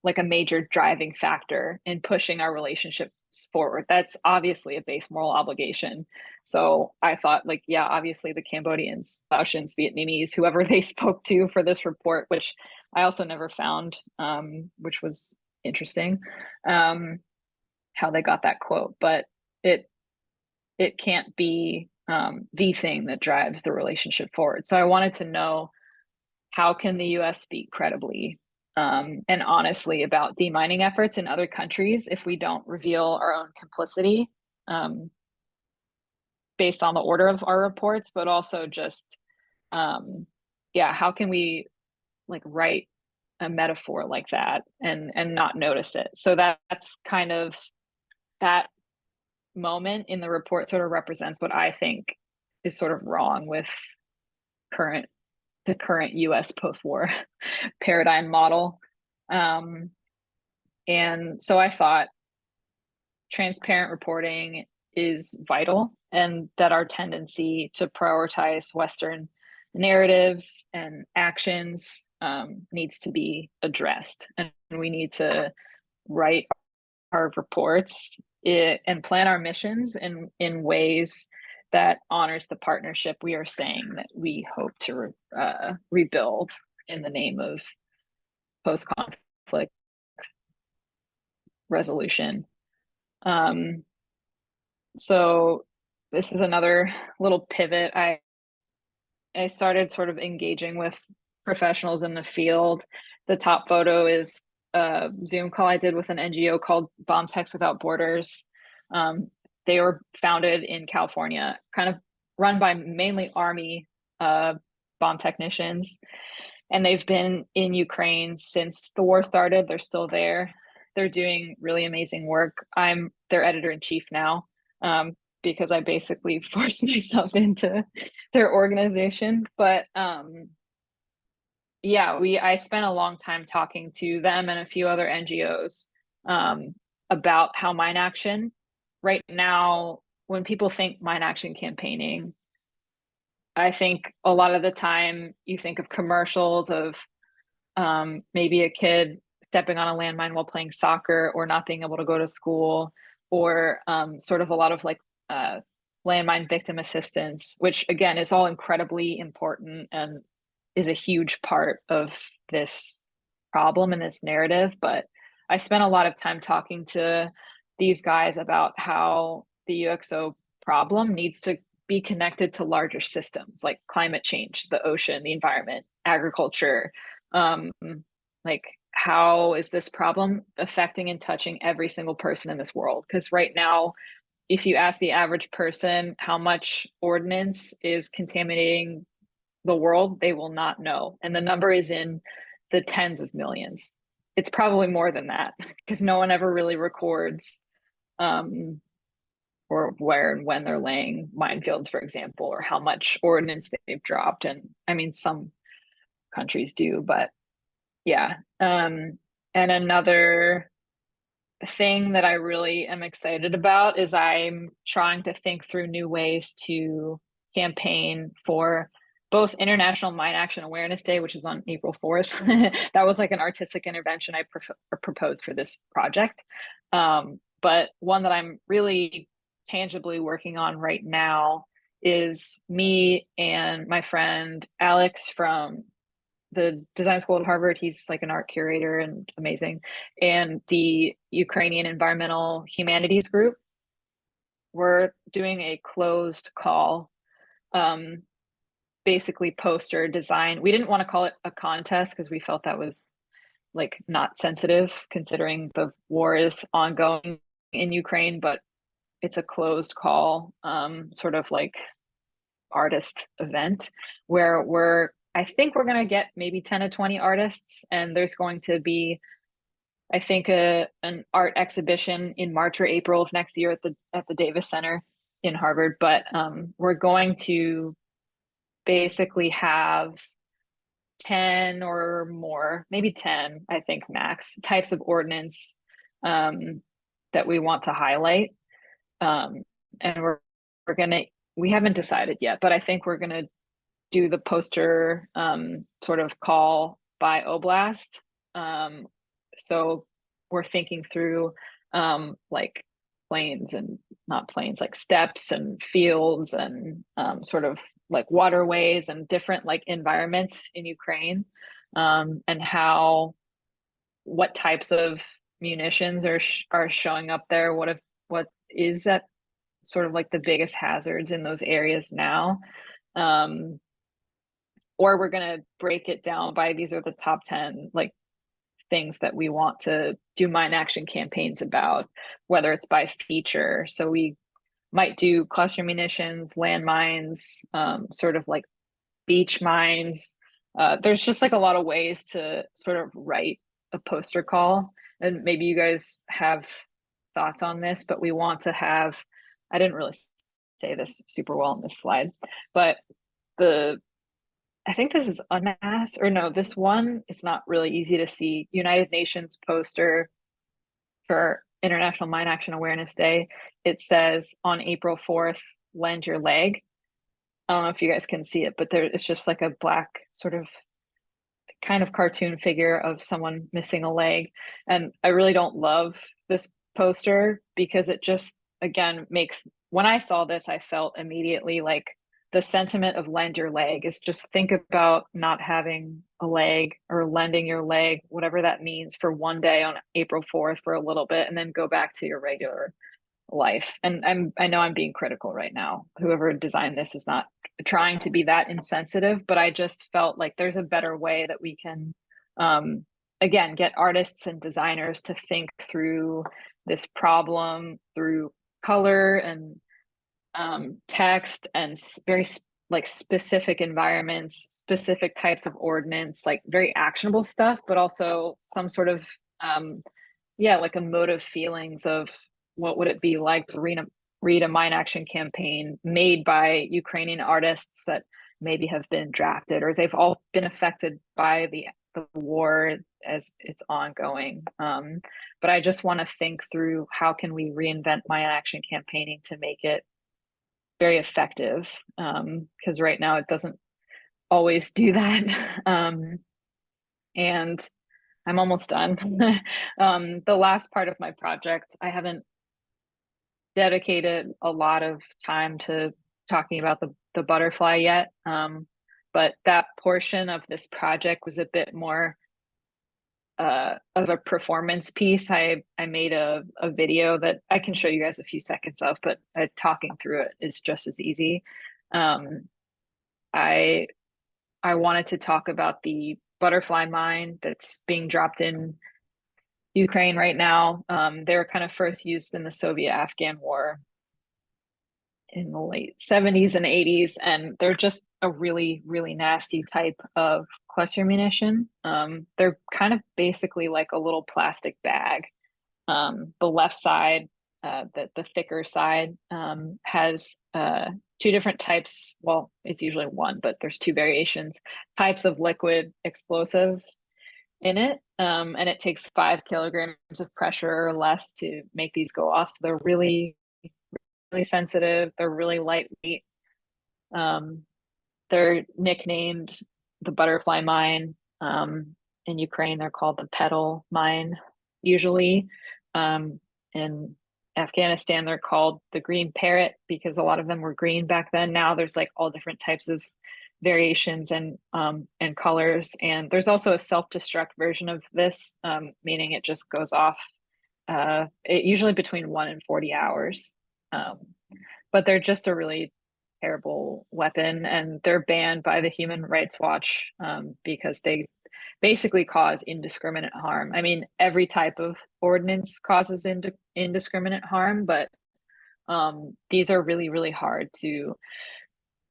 A: like a major driving factor in pushing our relationships forward. That's obviously a base moral obligation. So I thought, like, yeah, obviously the Cambodians, Laotians, Vietnamese, whoever they spoke to for this report, which I also never found, which was interesting, how they got that quote, but it it can't be the thing that drives the relationship forward. So I wanted to know, how can the US speak credibly and honestly about demining efforts in other countries if we don't reveal our own complicity, um, based on the order of our reports, but also just, yeah, how can we like write a metaphor like that and not notice it? So that's kind of that moment in the report sort of represents what I think is sort of wrong with current the current US post-war paradigm model. Um, and so I thought transparent reporting is vital, and that our tendency to prioritize Western narratives and actions needs to be addressed. And we need to write our reports and plan our missions in ways that honors the partnership we are saying that we hope to rebuild in the name of post-conflict resolution. Um, so this is another little pivot. I started sort of engaging with professionals in the field. The top photo is a Zoom call I did with an NGO called Bomb Techs Without Borders. They were founded in California, kind of run by mainly Army bomb technicians. And they've been in Ukraine since the war started. They're still there. They're doing really amazing work. I'm their editor in chief now, because I basically forced myself into their organization. But yeah, I spent a long time talking to them and a few other NGOs about how mine action right now, when people think mine action campaigning, I think a lot of the time you think of commercials of maybe a kid stepping on a landmine while playing soccer or not being able to go to school, or sort of a lot of like uh, landmine victim assistance, which again is all incredibly important and is a huge part of this problem and this narrative. But I spent a lot of time talking to these guys about how the UXO problem needs to be connected to larger systems like climate change, the ocean, the environment, agriculture. Um, like, how is this problem affecting and touching every single person in this world? Because right now, if you ask the average person how much ordnance is contaminating the world, they will not know. And the number is in the tens of millions. It's probably more than that because no one ever really records um, or where and when they're laying minefields, for example, or how much ordnance they've dropped. And I mean, some countries do, but yeah. And another thing that I really am excited about is I'm trying to think through new ways to campaign for both International Mine Action Awareness Day, which is on April 4th. That was like an artistic intervention I proposed for this project. But one that I'm really tangibly working on right now is me and my friend Alex from the design school at Harvard. He's like an art curator and amazing. And the Ukrainian Environmental Humanities Group. We're doing a closed call, basically poster design. We didn't want to call it a contest because we felt that was like not sensitive considering the war is ongoing in Ukraine, but it's a closed call, sort of like artist event where I think we're going to get maybe 10 to 20 artists, and there's going to be, I think, an art exhibition in March or April of next year at the Davis Center in Harvard. But we're going to basically have 10 or more, maybe 10, I think max, types of ordnance that we want to highlight. And we're gonna, we haven't decided yet, but I think we're gonna do the poster sort of call by Oblast. So we're thinking through like plains and not plains, like steppes and fields and sort of like waterways and different like environments in Ukraine, and how what types of munitions are showing up there. What is that sort of like the biggest hazards in those areas now? Um, or we're going to break it down by these are the top 10 like things that we want to do mine action campaigns about, whether it's by feature. So we might do cluster munitions, landmines, sort of like beach mines. There's just like a lot of ways to sort of write a poster call. And maybe you guys have thoughts on this, but we want to have, I didn't really say this super well in this slide, but the I think this is unmasked, or no, this one is not really easy to see. United Nations poster for International Mine Action Awareness Day. It says on April 4th, lend your leg. I don't know if you guys can see it, but there it's just like a black sort of kind of cartoon figure of someone missing a leg. And I really don't love this poster because it just, again, makes, when I saw this, I felt immediately like the sentiment of lend your leg is just think about not having a leg or lending your leg, whatever that means, for one day on April 4th for a little bit, and then go back to your regular life. And I know I'm being critical right now. Whoever designed this is not trying to be that insensitive, but I just felt like there's a better way that we can again get artists and designers to think through this problem through color and text and very like specific environments, specific types of ordnance, like very actionable stuff, but also some sort of yeah, like emotive feelings of what would it be like to read a mine action campaign made by Ukrainian artists that maybe have been drafted or they've all been affected by the war as it's ongoing. But I just want to think through how can we reinvent mine action campaigning to make it very effective, because right now it doesn't always do that. And I'm almost done. The last part of my project, I haven't dedicated a lot of time to talking about the butterfly yet. But that portion of this project was a bit more of a performance piece. I made a video that I can show you guys a few seconds of, but talking through it is just as easy. I I wanted to talk about the butterfly mine that's being dropped in Ukraine right now. They were kind of first used in the Soviet-Afghan War in the late 70s and 80s, and they're just a really, really nasty type of cluster munition. They're kind of basically like a little plastic bag. The left side the thicker side has two different types. Well, it's usually one, but there's two variations, types of liquid explosive in it. And it takes 5 kilograms of pressure or less to make these go off. So they're really, really sensitive. They're really lightweight. Um, they're nicknamed the butterfly mine. In Ukraine, they're called the petal mine, usually. In Afghanistan, they're called the green parrot because a lot of them were green back then. Now there's like all different types of variations and colors. And there's also a self-destruct version of this, meaning it just goes off usually between 1 and 40 hours. Um, but they're just a really terrible weapon, and they're banned by the Human Rights Watch because they basically cause indiscriminate harm. I mean, every type of ordinance causes indiscriminate harm, but these are really, really hard to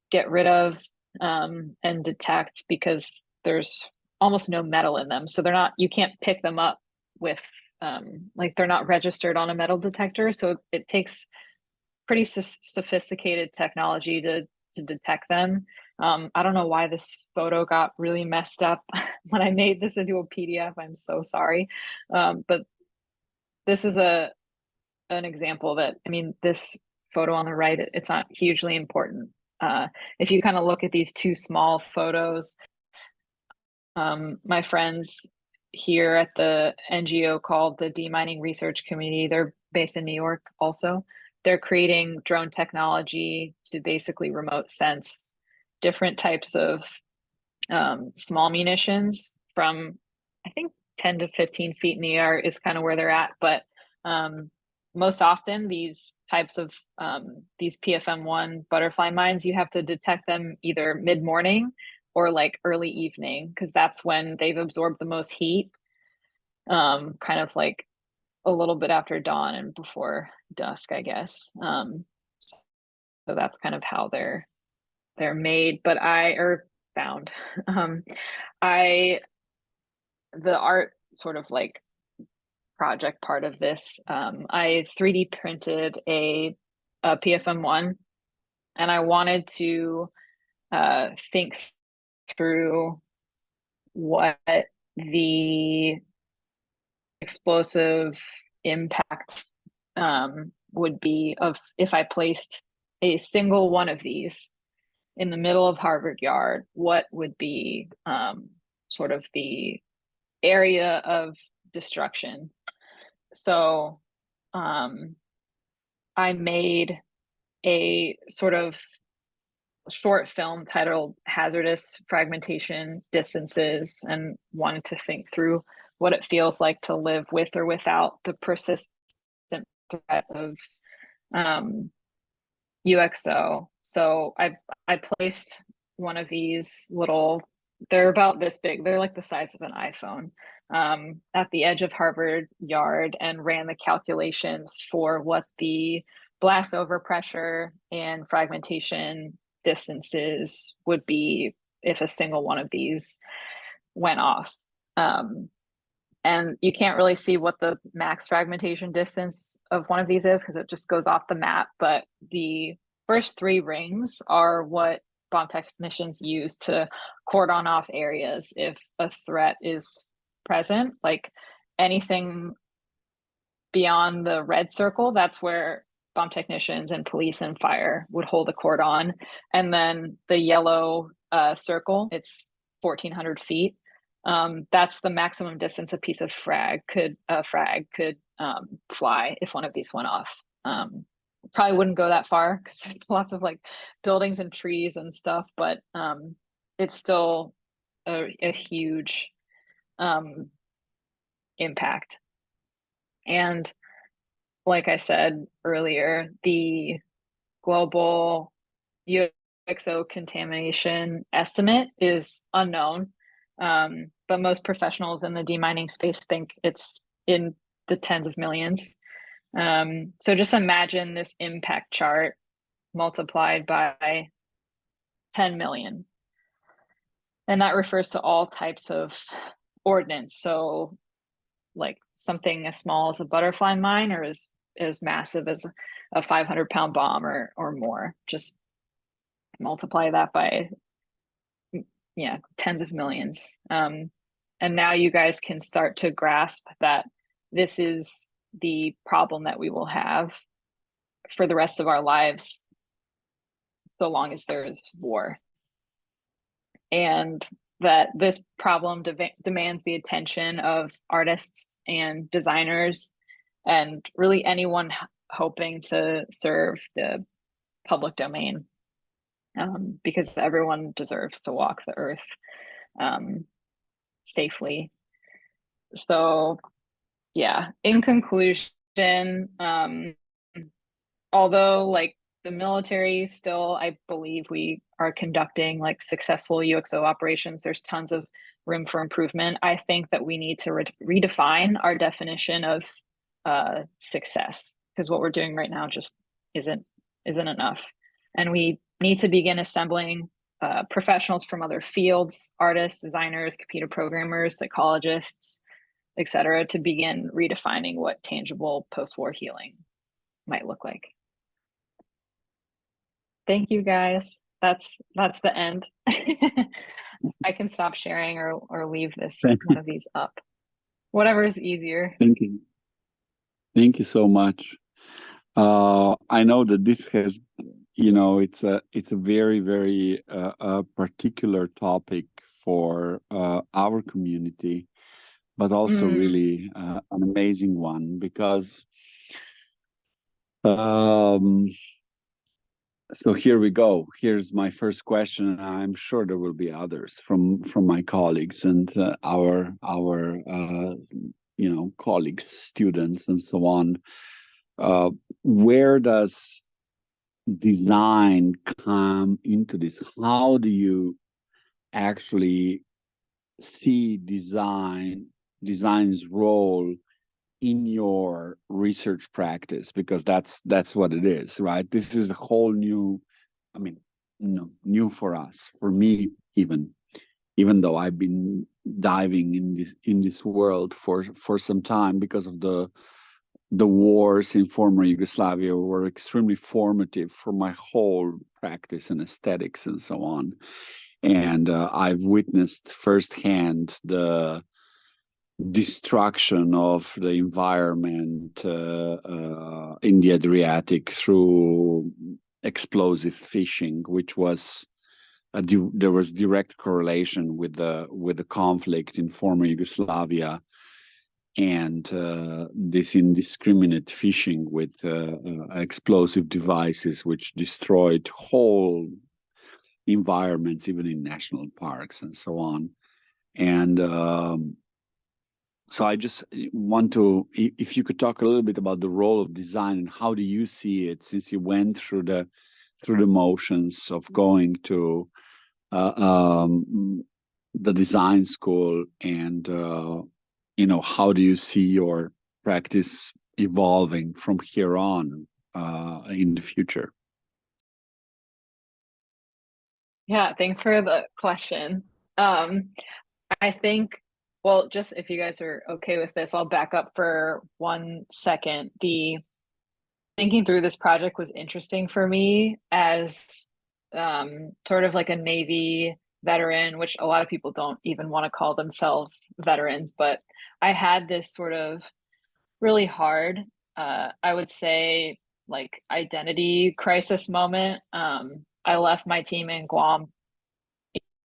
A: get rid of and detect because there's almost no metal in them. So they're not, you can't pick them up with, like, they're not registered on a metal detector. So it takes pretty sophisticated technology to detect them. I don't know why this photo got really messed up when I made this into a PDF. I'm so sorry. But this is an example that, I mean, this photo on the right, it's not hugely important. If you kind of look at these two small photos, my friends here at the NGO called the Demining Research Community, they're based in New York also. They're creating drone technology to basically remote sense different types of small munitions from, I think, 10 to 15 feet in the air is kind of where they're at. But most often, these types of these PFM1 butterfly mines, you have to detect them either mid morning or like early evening, because that's when they've absorbed the most heat, kind of like a little bit after dawn and before dusk, I guess. So that's kind of how they're made. But I or found. Um, I the art sort of like project part of this. I 3D printed a PFM1, and I wanted to think through what the explosive impact would be of if I placed a single one of these in the middle of Harvard Yard. What would be sort of the area of destruction? So I made a sort of short film titled Hazardous Fragmentation Distances, and wanted to think through what it feels like to live with or without the persistent threat of UXO. So I placed one of these little, they're about this big, they're like the size of an iPhone, at the edge of Harvard Yard, and ran the calculations for what the blast overpressure and fragmentation distances would be if a single one of these went off. And you can't really see what the max fragmentation distance of one of these is because it just goes off the map. But the first 3 rings are what bomb technicians use to cordon off areas if a threat is present. Like anything beyond the red circle, that's where bomb technicians and police and fire would hold a cordon. And then the yellow circle, it's 1,400 feet. That's the maximum distance a piece of frag could fly if one of these went off. Probably wouldn't go that far because there's lots of like buildings and trees and stuff, but it's still a huge impact. And like I said earlier, the global UXO contamination estimate is unknown. But most professionals in the demining space think it's in the tens of millions. So just imagine this impact chart multiplied by 10 million. And that refers to all types of ordnance. So like something as small as a butterfly mine or as as massive as a 500-pound bomb or more. Just multiply that by, yeah, tens of millions. And now you guys can start to grasp that this is the problem that we will have for the rest of our lives, so long as there's war. And that this problem demands the attention of artists and designers and really anyone hoping to serve the public domain, because everyone deserves to walk the earth safely. So, yeah, in conclusion, although like the military still, I believe we are conducting like successful UXO operations, there's tons of room for improvement. I think that we need to redefine our definition of success, because what we're doing right now just isn't enough. And we need to begin assembling professionals from other fields, artists, designers, computer programmers, psychologists, etc., to begin redefining what tangible post-war healing might look like. Thank you guys. That's the end. I can stop sharing or leave this one of these up. Whatever is easier.
C: Thank you. Thank you so much. I know that this has, it's a very, very particular topic for our community, but also really an amazing one, because so here we go. Here's my first question, and I'm sure there will be others from my colleagues and our colleagues, students, and so on. Where does design come into this? How do you actually see design's role in your research practice? Because that's what it is, right? This is a whole new, new for us, for me, even though I've been diving in this world for some time, because of the wars in former Yugoslavia were extremely formative for my whole practice and aesthetics and so on. And I've witnessed firsthand the destruction of the environment in the Adriatic through explosive fishing, which was there was direct correlation with the conflict in former Yugoslavia, and this indiscriminate fishing with explosive devices, which destroyed whole environments, even in national parks and so on. And so I just want to, if you could talk a little bit about the role of design and how do you see it, since you went through the motions of going to the design school, and how do you see your practice evolving from here on in the future?
A: Yeah, thanks for the question. I think, well, just if you guys are okay with this, I'll back up for 1 second. The thinking through this project was interesting for me as sort of like a Navy veteran, which a lot of people don't even want to call themselves veterans, but I had this sort of really hard, I would say, like identity crisis moment. I left my team in Guam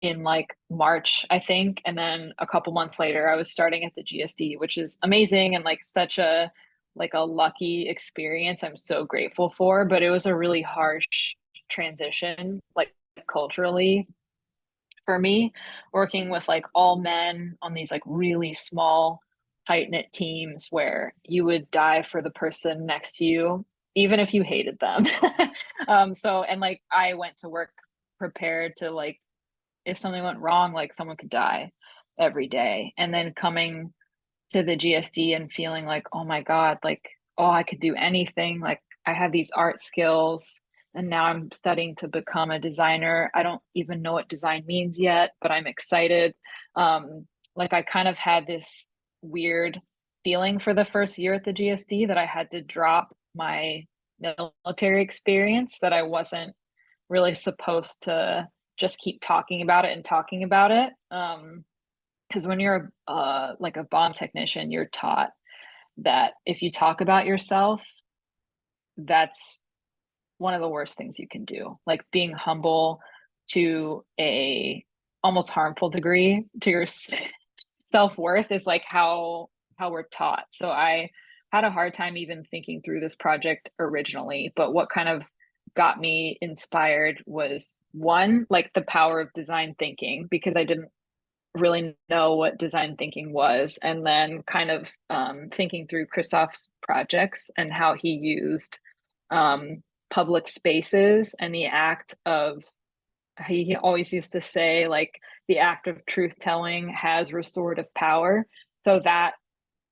A: in like March, I think, and then a couple months later I was starting at the GSD, which is amazing and like such a lucky experience I'm so grateful for, but it was a really harsh transition, like culturally, for me, working with like all men on these like really small, tight-knit teams where you would die for the person next to you, even if you hated them. So, and like I went to work prepared to, like, if something went wrong, like someone could die every day. And then coming to the GSD and feeling like, oh my God, like, oh, I could do anything. Like I have these art skills and now I'm studying to become a designer. I don't even know what design means yet, but I'm excited. Like I kind of had this weird feeling for the first year at the GSD that I had to drop my military experience, that I wasn't really supposed to just keep talking about it and talking about it. Because when you're like a bomb technician, you're taught that if you talk about yourself, that's one of the worst things you can do. Like being humble to a almost harmful degree to your self-worth is like how we're taught. So I had a hard time even thinking through this project originally, but what kind of got me inspired was one, like the power of design thinking, because I didn't really know what design thinking was, and then kind of thinking through Christoph's projects and how he used public spaces and the act of, he always used to say like the act of truth telling has restorative power. So that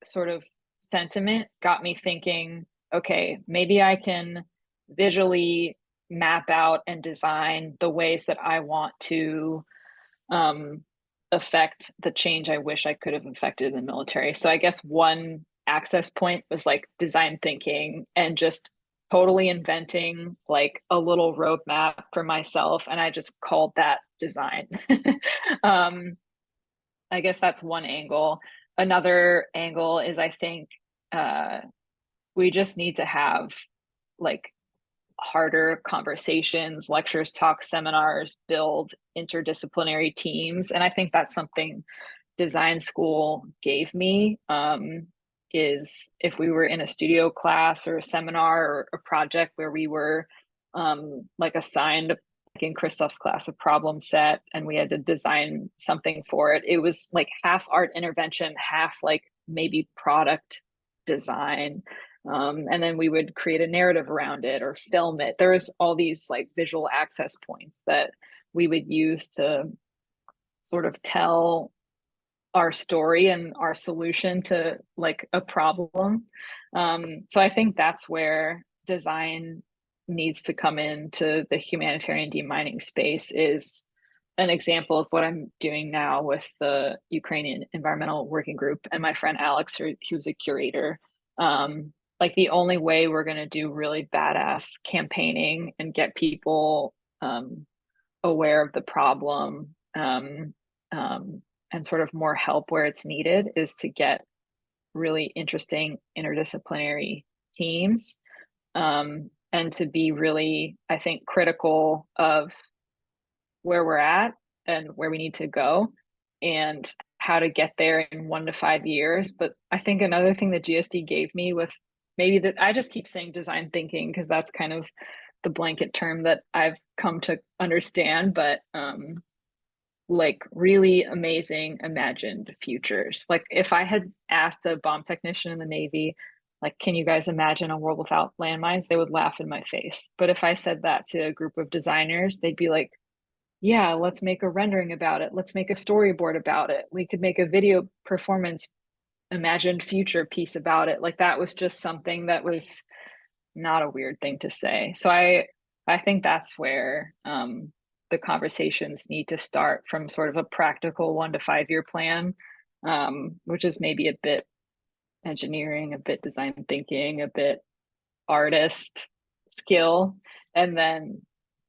A: sort of sentiment got me thinking, okay, maybe I can visually map out and design the ways that I want to affect the change I wish I could have affected in the military. So I guess one access point was like design thinking and just totally inventing like a little roadmap for myself. And I just called that design. um, I guess that's one angle. Another angle is I think we just need to have like harder conversations, lectures, talks, seminars, build interdisciplinary teams. And I think that's something design school gave me, is if we were in a studio class or a seminar or a project where we were like assigned, like in Christoph's class, a problem set and we had to design something for it. It was like half art intervention, half like maybe product design. And then we would create a narrative around it or film it. There was all these like visual access points that we would use to sort of tell our story and our solution to like a problem. So I think that's where design needs to come into the humanitarian demining space, is an example of what I'm doing now with the Ukrainian Environmental Working Group and my friend Alex, who's a curator. Like the only way we're going to do really badass campaigning and get people aware of the problem, and sort of more help where it's needed, is to get really interesting interdisciplinary teams, and to be really, I think, critical of where we're at and where we need to go and how to get there in 1 to 5 years. But I think another thing that GSD gave me with, maybe that I just keep saying design thinking because that's kind of the blanket term that I've come to understand, but like really amazing imagined futures. Like if I had asked a bomb technician in the Navy, like, can you guys imagine a world without landmines? They would laugh in my face. But if I said that to a group of designers, they'd be like, yeah, let's make a rendering about it. Let's make a storyboard about it. We could make a video performance imagined future piece about it. Like that was just something that was not a weird thing to say. So I think that's where the conversations need to start, from sort of a practical 1 to 5 year plan, which is maybe a bit engineering, a bit design thinking, a bit artist skill, and then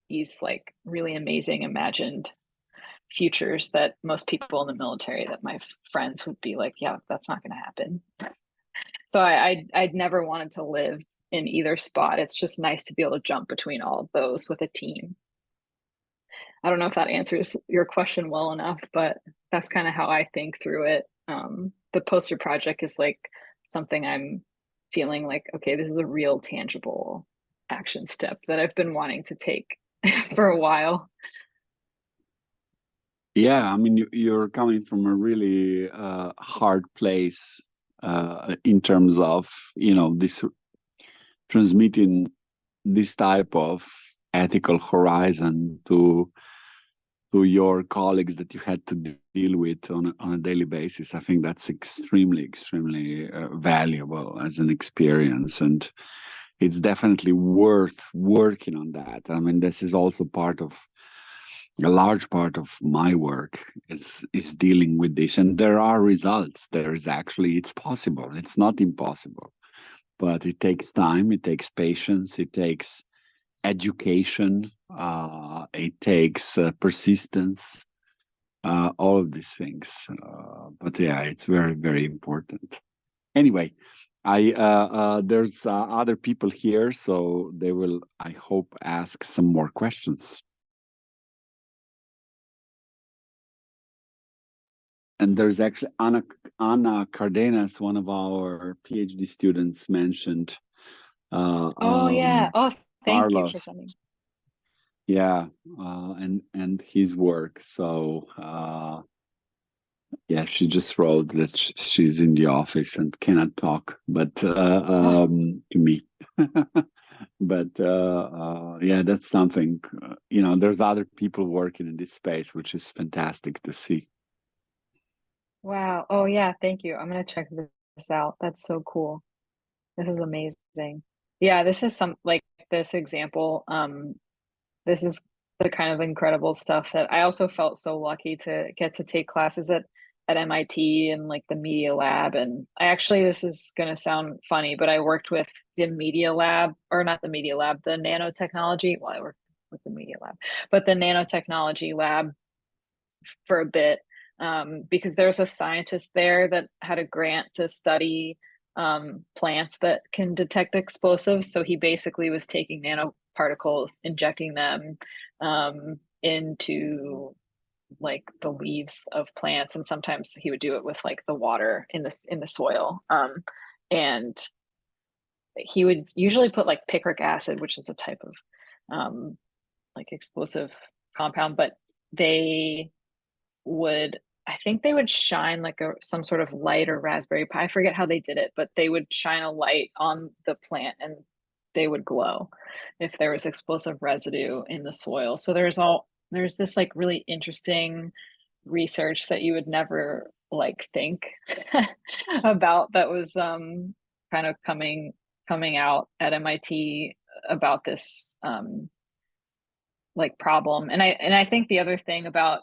A: these like really amazing imagined futures that most people in the military, that my friends would be like, yeah, that's not going to happen. So I'd never wanted to live in either spot. It's just nice to be able to jump between all of those with a team. I don't know if that answers your question well enough, but that's kind of how I think through it. The poster project is like something I'm feeling like, okay, this is a real tangible action step that I've been wanting to take for a while.
C: Yeah, I mean, you're coming from a really hard place in terms of, this transmitting this type of ethical horizon to your colleagues that you had to deal with on a daily basis. I think that's extremely valuable as an experience, and it's definitely worth working on that. I mean, this is also a large part of my work is dealing with this, and there are results. It's possible. It's not impossible. but it takes time, it takes patience, it takes education, it takes persistence, all of these things. But yeah, it's very, very important. Anyway, I there's other people here, so they will, I hope, ask some more questions. And there's actually Anna Cardenas, one of our PhD students, mentioned
A: Oh yeah. Oh, thank you for
C: Carlos.
A: sending.
C: Yeah, and his work. So yeah, she just wrote that she's in the office and cannot talk, but
A: Oh,
C: to me. But yeah, that's something. There's other people working in this space, which is fantastic to see.
A: wow. Oh yeah, thank you. I'm gonna check this out. That's so cool. This is amazing. Yeah, this is some like this example. This is the kind of incredible stuff that I also felt so lucky to get to take classes at MIT and like the media lab. And I actually, this is going to sound funny, but I worked with the media lab, or not the media lab, the nanotechnology. Well, I worked with the media lab, but the nanotechnology lab for a bit, because there's a scientist there that had a grant to study plants that can detect explosives. So he basically was taking nanoparticles, injecting them into like the leaves of plants, and sometimes he would do it with like the water in the soil. And he would usually put like picric acid, which is a type of like explosive compound, but they would, I think they would shine like some sort of light or Raspberry Pi. I forget how they did it, but they would shine a light on the plant and they would glow if there was explosive residue in the soil. So there's this like really interesting research that you would never like think about that was kind of coming out at MIT about this like problem. And I think the other thing about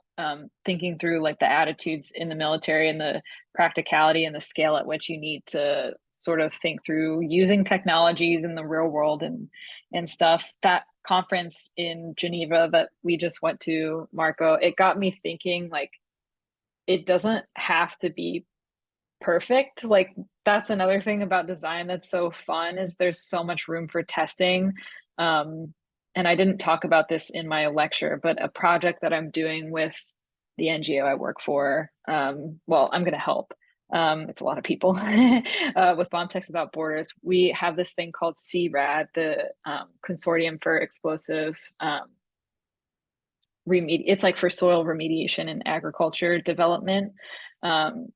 A: thinking through like the attitudes in the military and the practicality and the scale at which you need to sort of think through using technologies in the real world and stuff, that conference in Geneva that we just went to, Marco, it got me thinking like it doesn't have to be perfect. Like that's another thing about design that's so fun, is there's so much room for testing. And I didn't talk about this in my lecture, but a project that I'm doing with the NGO I work for, well, I'm going to help. It's a lot of people with Bomb Techs Without Borders. We have this thing called CRAD, the Consortium for Explosive it's like for soil remediation and agriculture development. Um,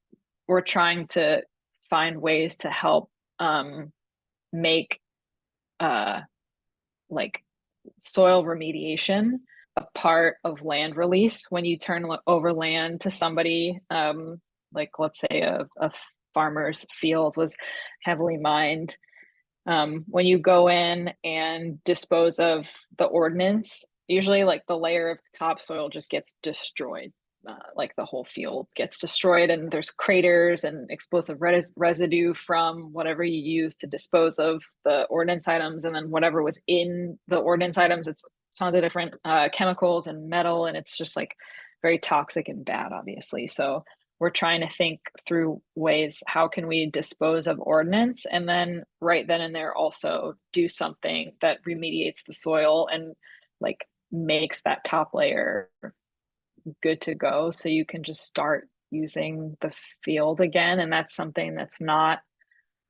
A: we're trying to find ways to help make like soil remediation a part of land release. When you turn over land to somebody, like let's say a farmer's field was heavily mined, when you go in and dispose of the ordnance, usually like the layer of topsoil just gets destroyed. Like the whole field gets destroyed, and there's craters and explosive residue from whatever you use to dispose of the ordnance items, and then whatever was in the ordnance items, it's tons of different chemicals and metal, and it's just like very toxic and bad, obviously. So we're trying to think through ways, how can we dispose of ordnance, and then right then and there also do something that remediates the soil and like makes that top layer good to go, so you can just start using the field again. And that's something that's not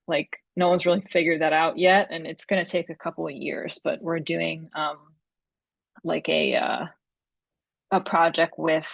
A: like, no one's really figured that out yet, and it's going to take a couple of years, but we're doing like a project with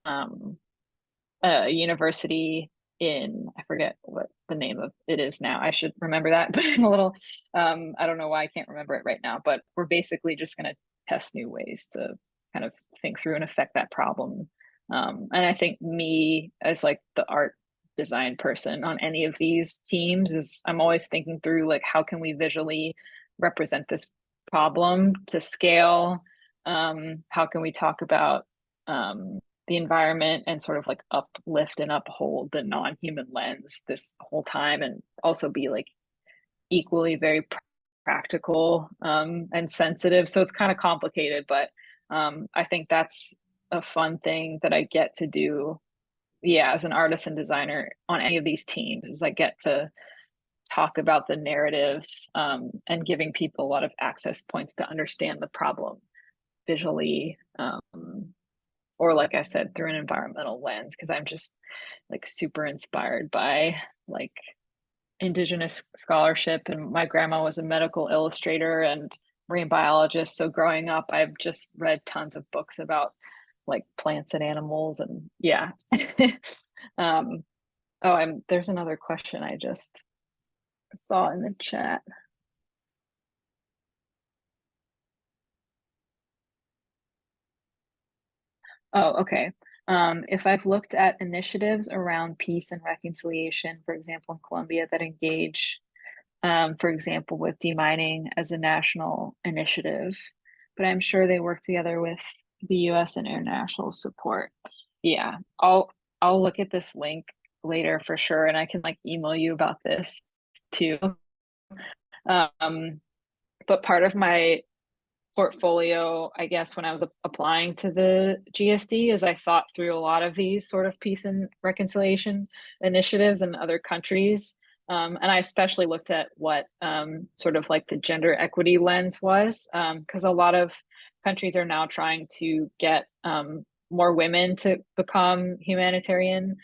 A: a university in, I forget what the name of it is now. I should remember that, but I'm a little I don't know why I can't remember it right now, but we're basically just going to test new ways to kind of think through and affect that problem. And I think me as like the art design person on any of these teams is, I'm always thinking through like, how can we visually represent this problem to scale? How can we talk about the environment and sort of like uplift and uphold the non-human lens this whole time, and also be like equally very practical and sensitive. So it's kind of complicated, but I think that's a fun thing that I get to do. Yeah, as an artist and designer on any of these teams, is I get to talk about the narrative and giving people a lot of access points to understand the problem visually, or like I said, through an environmental lens, because I'm just like super inspired by like indigenous scholarship, and my grandma was a medical illustrator and marine biologist. So growing up, I've just read tons of books about like plants and animals, and yeah. um, there's another question I just saw in the chat. Oh, okay. If I've looked at initiatives around peace and reconciliation, for example, in Colombia, that engage, for example, with demining as a national initiative, but I'm sure they work together with the US and international support. Yeah, I'll look at this link later for sure, and I can like email you about this too. But part of my portfolio, I guess, when I was applying to the GSD, is I thought through a lot of these sort of peace and reconciliation initiatives in other countries. And I especially looked at what sort of like the gender equity lens was, because a lot of countries are now trying to get more women to become humanitarian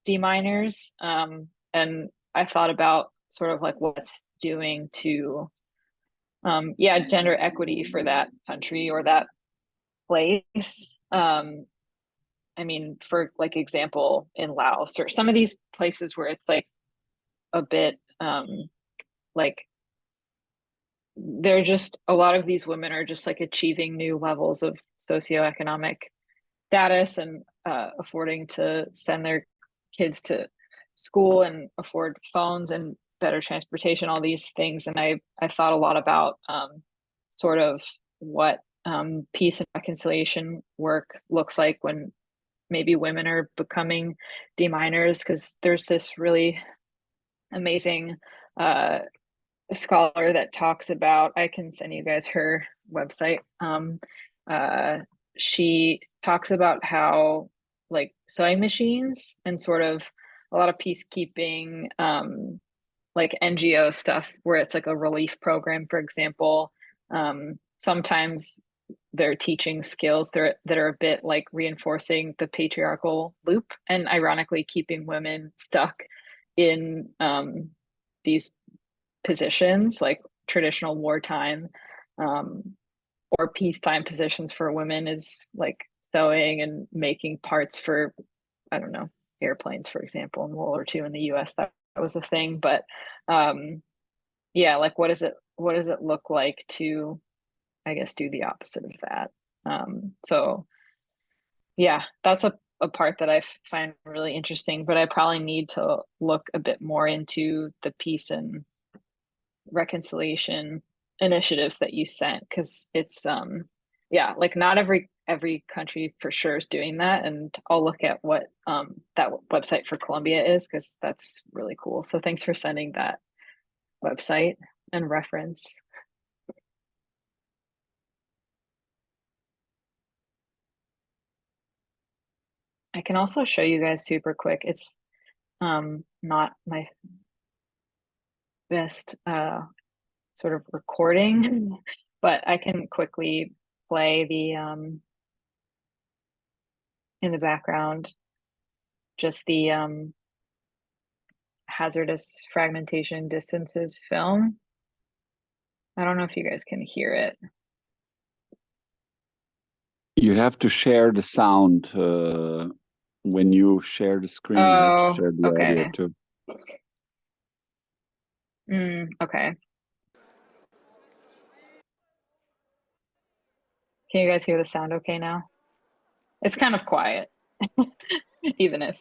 A: deminers. And I thought about sort of like what's doing to yeah, gender equity for that country or that place. I mean, for like example, in Laos or some of these places where it's like a bit like they're just a lot of these women are just like achieving new levels of socioeconomic status and affording to send their kids to school and afford phones and better transportation, all these things. And I thought a lot about sort of what peace and reconciliation work looks like when maybe women are becoming deminers, because there's this really amazing uh, scholar that talks about, I can send you guys her website. Uh, she talks about how like sewing machines and sort of a lot of peacekeeping like NGO stuff where it's like a relief program, for example. Sometimes they're teaching skills that are a bit like reinforcing the patriarchal loop and ironically keeping women stuck in these positions like traditional wartime or peacetime positions for women is like sewing and making parts for, I don't know, airplanes, for example, in World War II in the US. That was a thing. But yeah, like what does it look like to, I guess, do the opposite of that? So yeah, that's a part that I find really interesting, but I probably need to look a bit more into the peace and reconciliation initiatives that you sent, because it's yeah, like not every country for sure is doing that, and I'll look at what that website for Colombia is, because that's really cool. So thanks for sending that website and reference. I can also show you guys super quick. It's not my best sort of recording, but I can quickly play the in the background just the Hazardous Fragmentation Distances film. I don't know if you guys can hear it.
C: You have to share the sound when you share the screen. You have to share the audio
A: okay.
C: too.
A: Okay. Can you guys hear the sound okay now? It's kind of quiet, even if.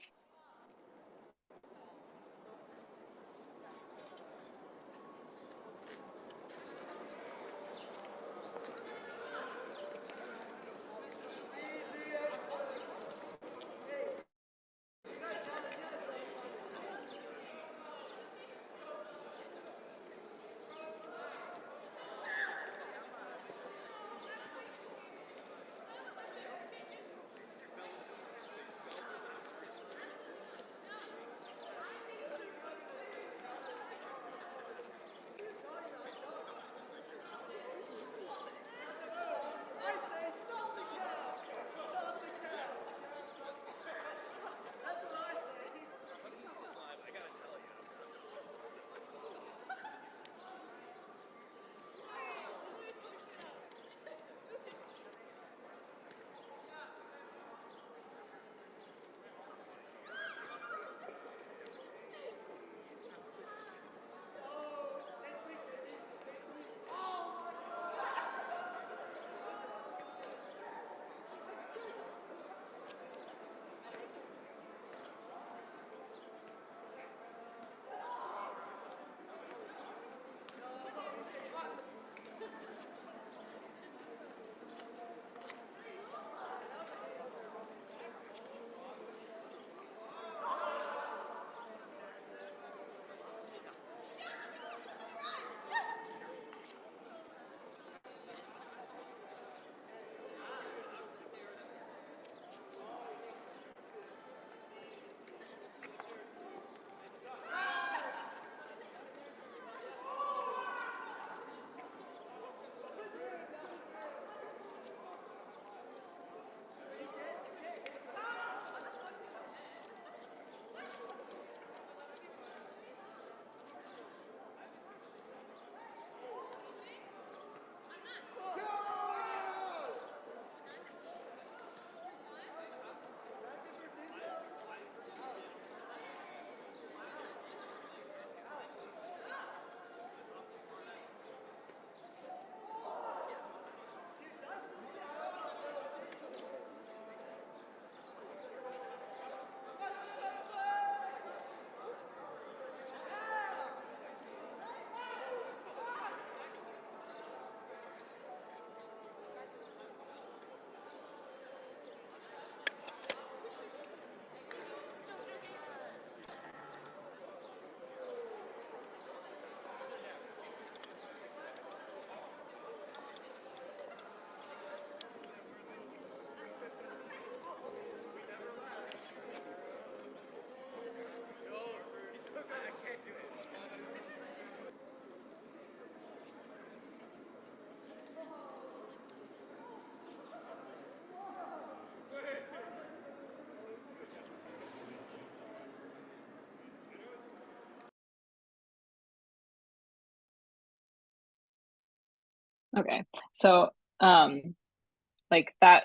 A: Okay. So, like that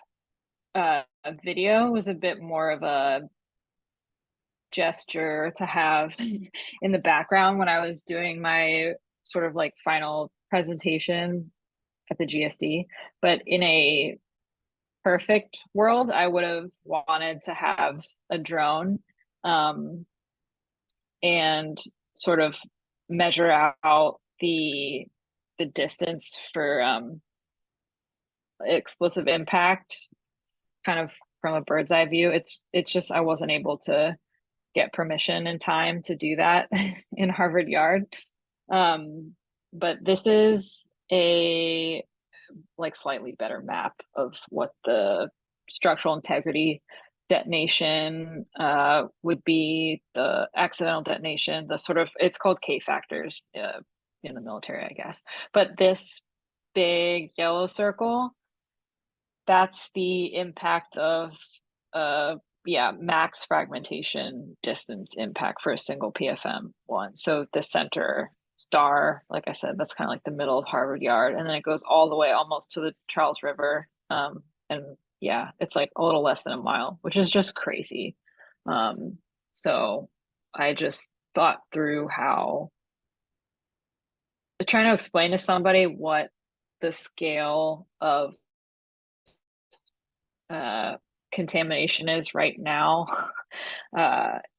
A: video was a bit more of a gesture to have in the background when I was doing my sort of like final presentation at the GSD. But in a perfect world, I would have wanted to have a drone um, and sort of measure out the distance for explosive impact kind of from a bird's eye view. It's just I wasn't able to get permission in time to do that in Harvard Yard. But this is a like slightly better map of what the structural integrity detonation would be, the accidental detonation, the sort of it's called K factors in the military, I guess. But this big yellow circle, that's the impact of max fragmentation distance impact for a single PFM one. So the center star, like I said, that's kind of like the middle of Harvard Yard, and then it goes all the way almost to the Charles River. And yeah, it's like a little less than a mile, which is just crazy. So I just thought through how trying to explain to somebody what the scale of contamination is right now.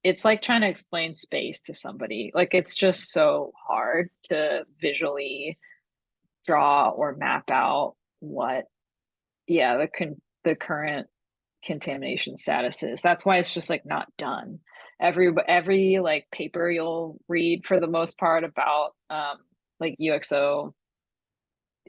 A: It's like trying to explain space to somebody. Like it's just so hard to visually draw or map out what, the current contamination status is. That's why it's just like not done. Every like paper you'll read for the most part about like UXO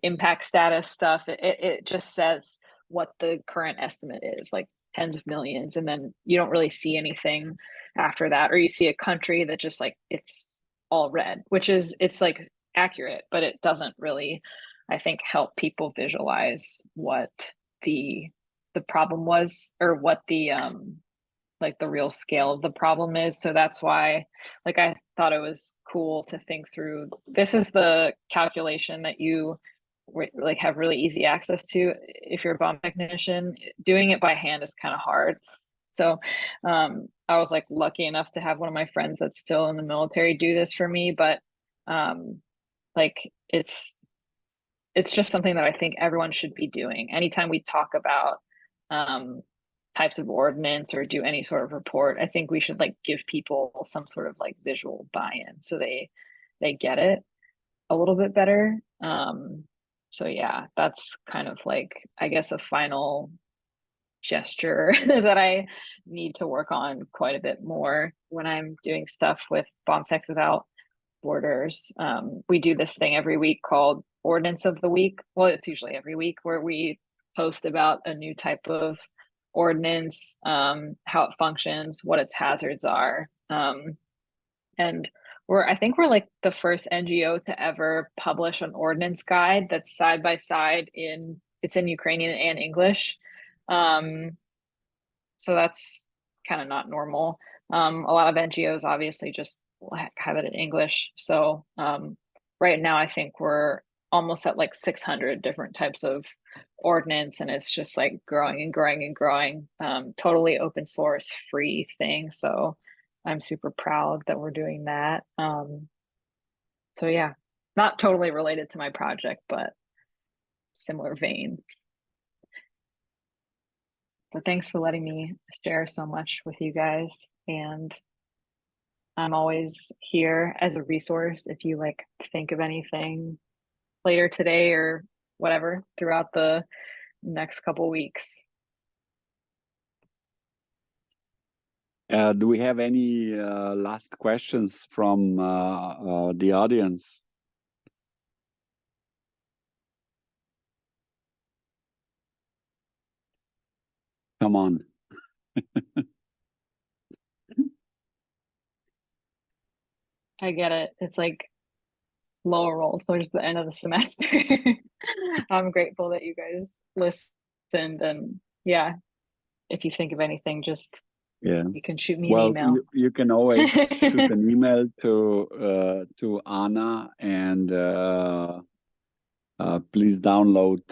A: impact status stuff, it just says what the current estimate is, like tens of millions, and then you don't really see anything after that, or you see a country that just like it's all red, which is it's like accurate, but it doesn't really, I think, help people visualize what the the problem was, or what the like the real scale of the problem is. So that's why like I thought it was cool to think through, this is the calculation that you like have really easy access to if you're a bomb technician. Doing it by hand is kind of hard. So I was like lucky enough to have one of my friends that's still in the military do this for me, but like it's just something that I think everyone should be doing anytime we talk about types of ordinance or do any sort of report. I think we should like give people some sort of like visual buy-in so they get it a little bit better. So yeah, that's kind of like, I guess, a final gesture that I need to work on quite a bit more when I'm doing stuff with Bomb Techs Without Borders. We do this thing every week called Ordinance of the Week. Well, it's usually every week, where we post about a new type of ordinance, how it functions, what its hazards are. And I think we're like the first NGO to ever publish an ordinance guide that's side by side it's in Ukrainian and English. So that's kind of not normal. A lot of NGOs obviously just have it in English. So right now I think we're almost at like 600 different types of ordinance, and it's just like growing and growing and growing. Totally open source, free thing. So I'm super proud that we're doing that. So yeah, not totally related to my project, but similar vein. But thanks for letting me share so much with you guys. And I'm always here as a resource if you like think of anything later today or whatever throughout the next couple weeks.
C: Do we have any last questions from the audience? Come on.
A: I get it. It's like slower roll towards the end of the semester. I'm grateful that you guys listened, and yeah, if you think of anything, just you can shoot me an email.
C: You can always shoot an email to Anna, and Please download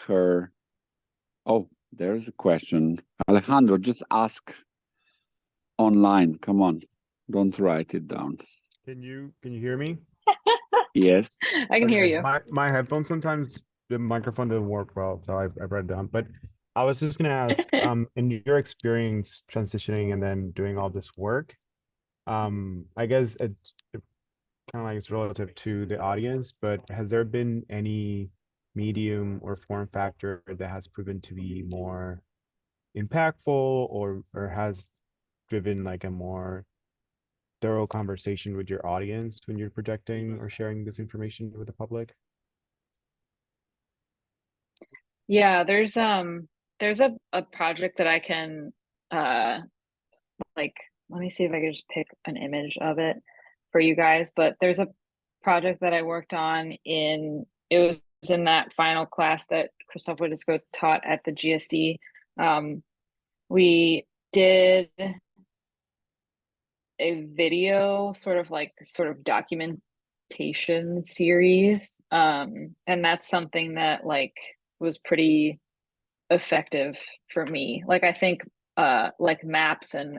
C: her. Oh, there's a question. Alejandro, just ask online. Come on, don't write it down.
B: Can you hear me?
C: Yes.
A: I can hear
B: Okay.
A: you.
B: My headphones sometimes the microphone doesn't work well, so I read it down. But I was just gonna ask, in your experience transitioning and then doing all this work, I guess it kind of like it's relative to the audience, but has there been any medium or form factor that has proven to be more impactful or has driven like a more thorough conversation with your audience when you're projecting or sharing this information with the public?
A: Yeah, there's a project that I can like let me see if I can just pick an image of it for you guys. But there's a project that I worked on it was in that final class that Christoph Wittesco taught at the GSD. We did a video sort of documentation series. And that's something that like was pretty effective for me. Like I think like maps and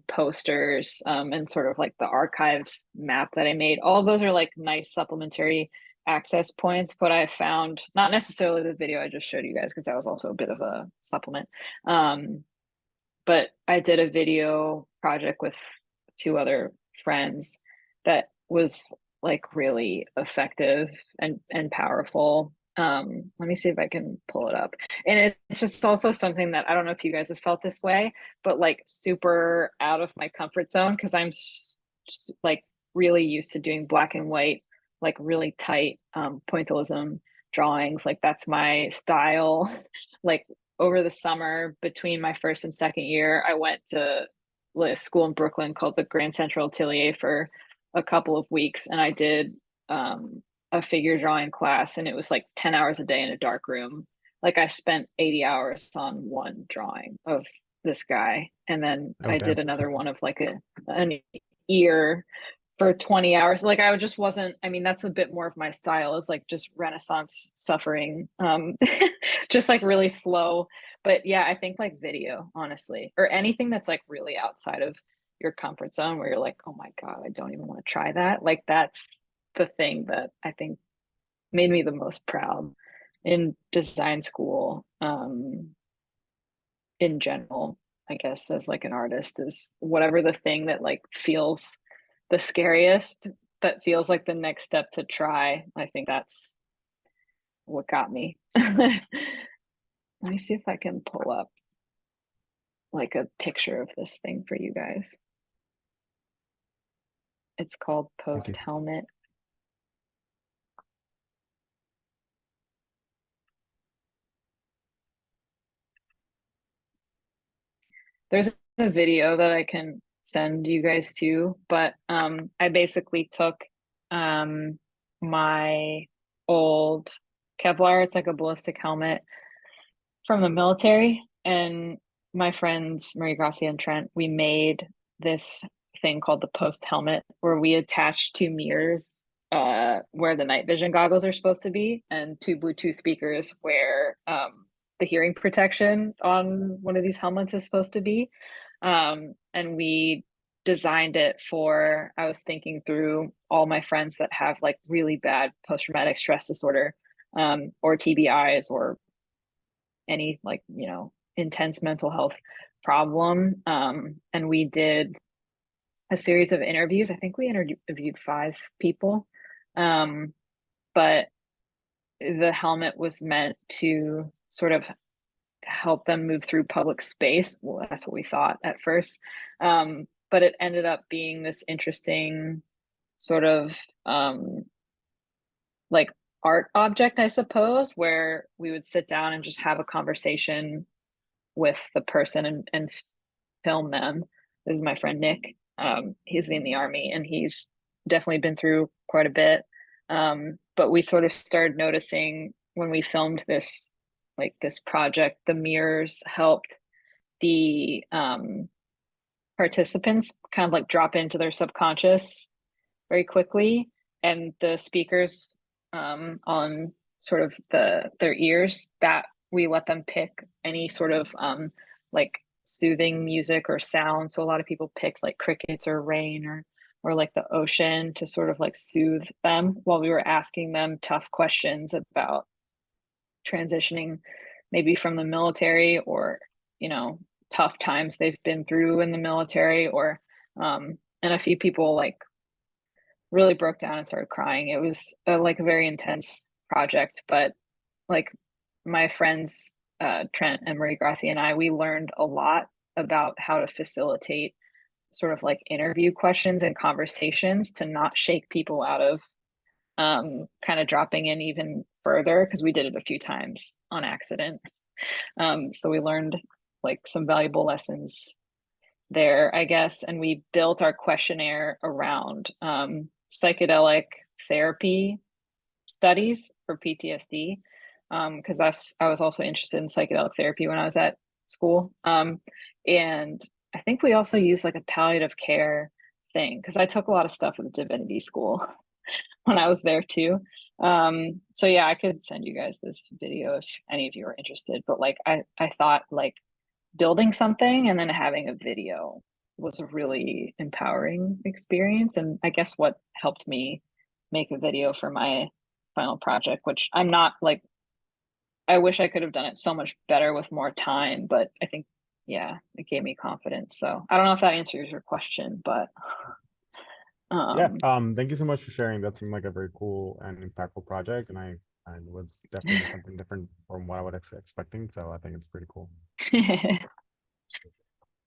A: posters and sort of like the archive map that I made, all of those are like nice supplementary access points. But I found not necessarily the video I just showed you guys because that was also a bit of a supplement. But I did a video project with two other friends that was like really effective and powerful. Let me see if I can pull it up. And it's just also something that I don't know if you guys have felt this way, but like super out of my comfort zone because like really used to doing black and white, like really tight pointillism drawings. Like that's my style. Like over the summer between my first and second year, I went to a school in Brooklyn called the Grand Central Atelier for a couple of weeks, and I did a figure drawing class, and it was like 10 hours a day in a dark room. Like I spent 80 hours on one drawing of this guy, and then I
B: Okay.
A: did another one of like an ear for 20 hours. Like I just wasn't, I mean, that's a bit more of my style is like just Renaissance suffering. Just like really slow. But yeah, I think like video, honestly, or anything that's like really outside of your comfort zone where you're like, oh my God, I don't even want to try that. Like that's the thing that I think made me the most proud in design school, in general, I guess, as like an artist is whatever the thing that like feels the scariest, that feels like the next step to try. I think that's what got me. Let me see if I can pull up like a picture of this thing for you guys. It's called
B: Thank you.
A: Post Helmet. There's a video that I can send you guys to, but I basically took my old Kevlar, it's like a ballistic helmet from the military, and my friends Marie Gracia and Trent, we made this thing called the Post Helmet where we attached two mirrors where the night vision goggles are supposed to be and two Bluetooth speakers where the hearing protection on one of these helmets is supposed to be. And we designed it for, I was thinking through all my friends that have like really bad post-traumatic stress disorder, or TBIs, or any like, you know, intense mental health problem. And we did a series of interviews. I think we interviewed 5 people. But the helmet was meant to sort of help them move through public space. Well, that's what we thought at first. But it ended up being this interesting sort of like art object, I suppose, where we would sit down and just have a conversation with the person and film them. This is my friend Nick. He's in the army and he's definitely been through quite a bit. But we sort of started noticing when we filmed this, like this project, the mirrors helped the participants kind of like drop into their subconscious very quickly. And the speakers on sort of their ears, that we let them pick any sort of like soothing music or sound. So a lot of people picked like crickets or rain or like the ocean to sort of like soothe them while we were asking them tough questions about transitioning maybe from the military, or tough times they've been through in the military, or and a few people like really broke down and started crying. It was like a very intense project, but like my friends Trent and Marie Grassi and I, we learned a lot about how to facilitate sort of like interview questions and conversations to not shake people out of kind of dropping in even further, because we did it a few times on accident. So we learned like some valuable lessons there, I guess. And we built our questionnaire around psychedelic therapy studies for PTSD, because I was also interested in psychedelic therapy when I was at school. And I think we also used like a palliative care thing, because I took a lot of stuff at the divinity school when I was there too. So yeah, I could send you guys this video if any of you are interested. But like I thought like building something and then having a video was a really empowering experience. And I guess what helped me make a video for my final project, which I'm not like, I wish I could have done it so much better with more time, but I think, yeah, it gave me confidence. So I don't know if that answers your question, but
B: Yeah,
A: um
B: thank you so much for sharing. That seemed like a very cool and impactful project, and I was definitely something different from what I was expecting. So I think it's pretty cool.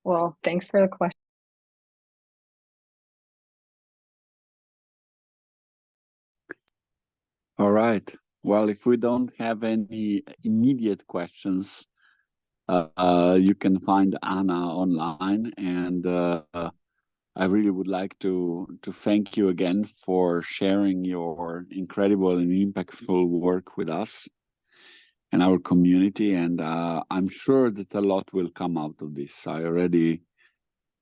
A: well, thanks for the question.
C: All right. Well, if we don't have any immediate questions, you can find Anna online, and I really would like to thank you again for sharing your incredible and impactful work with us and our community. And I'm sure that a lot will come out of this. I already,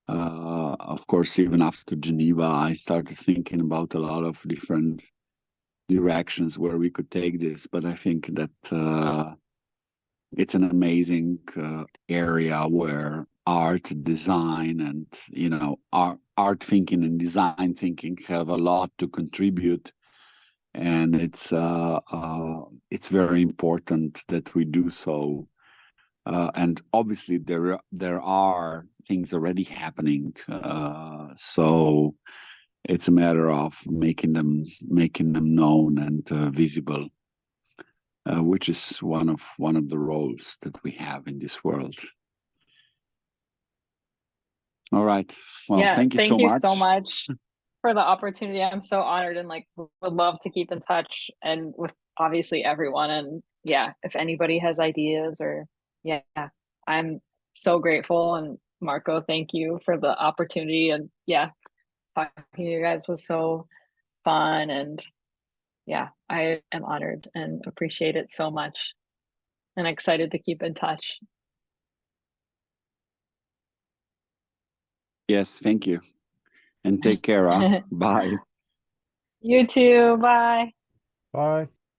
C: of course, even after Geneva, I started thinking about a lot of different directions where we could take this. But I think that it's an amazing area where art, design, and art thinking and design thinking have a lot to contribute, and it's very important that we do so. And obviously, there are things already happening, so it's a matter of making them known and visible. Which is one of the roles that we have in this world. All right. Well,
A: Yeah,
C: thank you
A: thank
C: so
A: you so
C: much.
A: much for the opportunity. I'm so honored and like would love to keep in touch and with obviously everyone. And yeah, if anybody has ideas or yeah, I'm so grateful. And Marco, thank you for the opportunity. And yeah, talking to you guys was so fun. And yeah, I am honored and appreciate it so much and excited to keep in touch.
C: Yes, thank you. And take care. Bye.
A: You too. Bye.
B: Bye.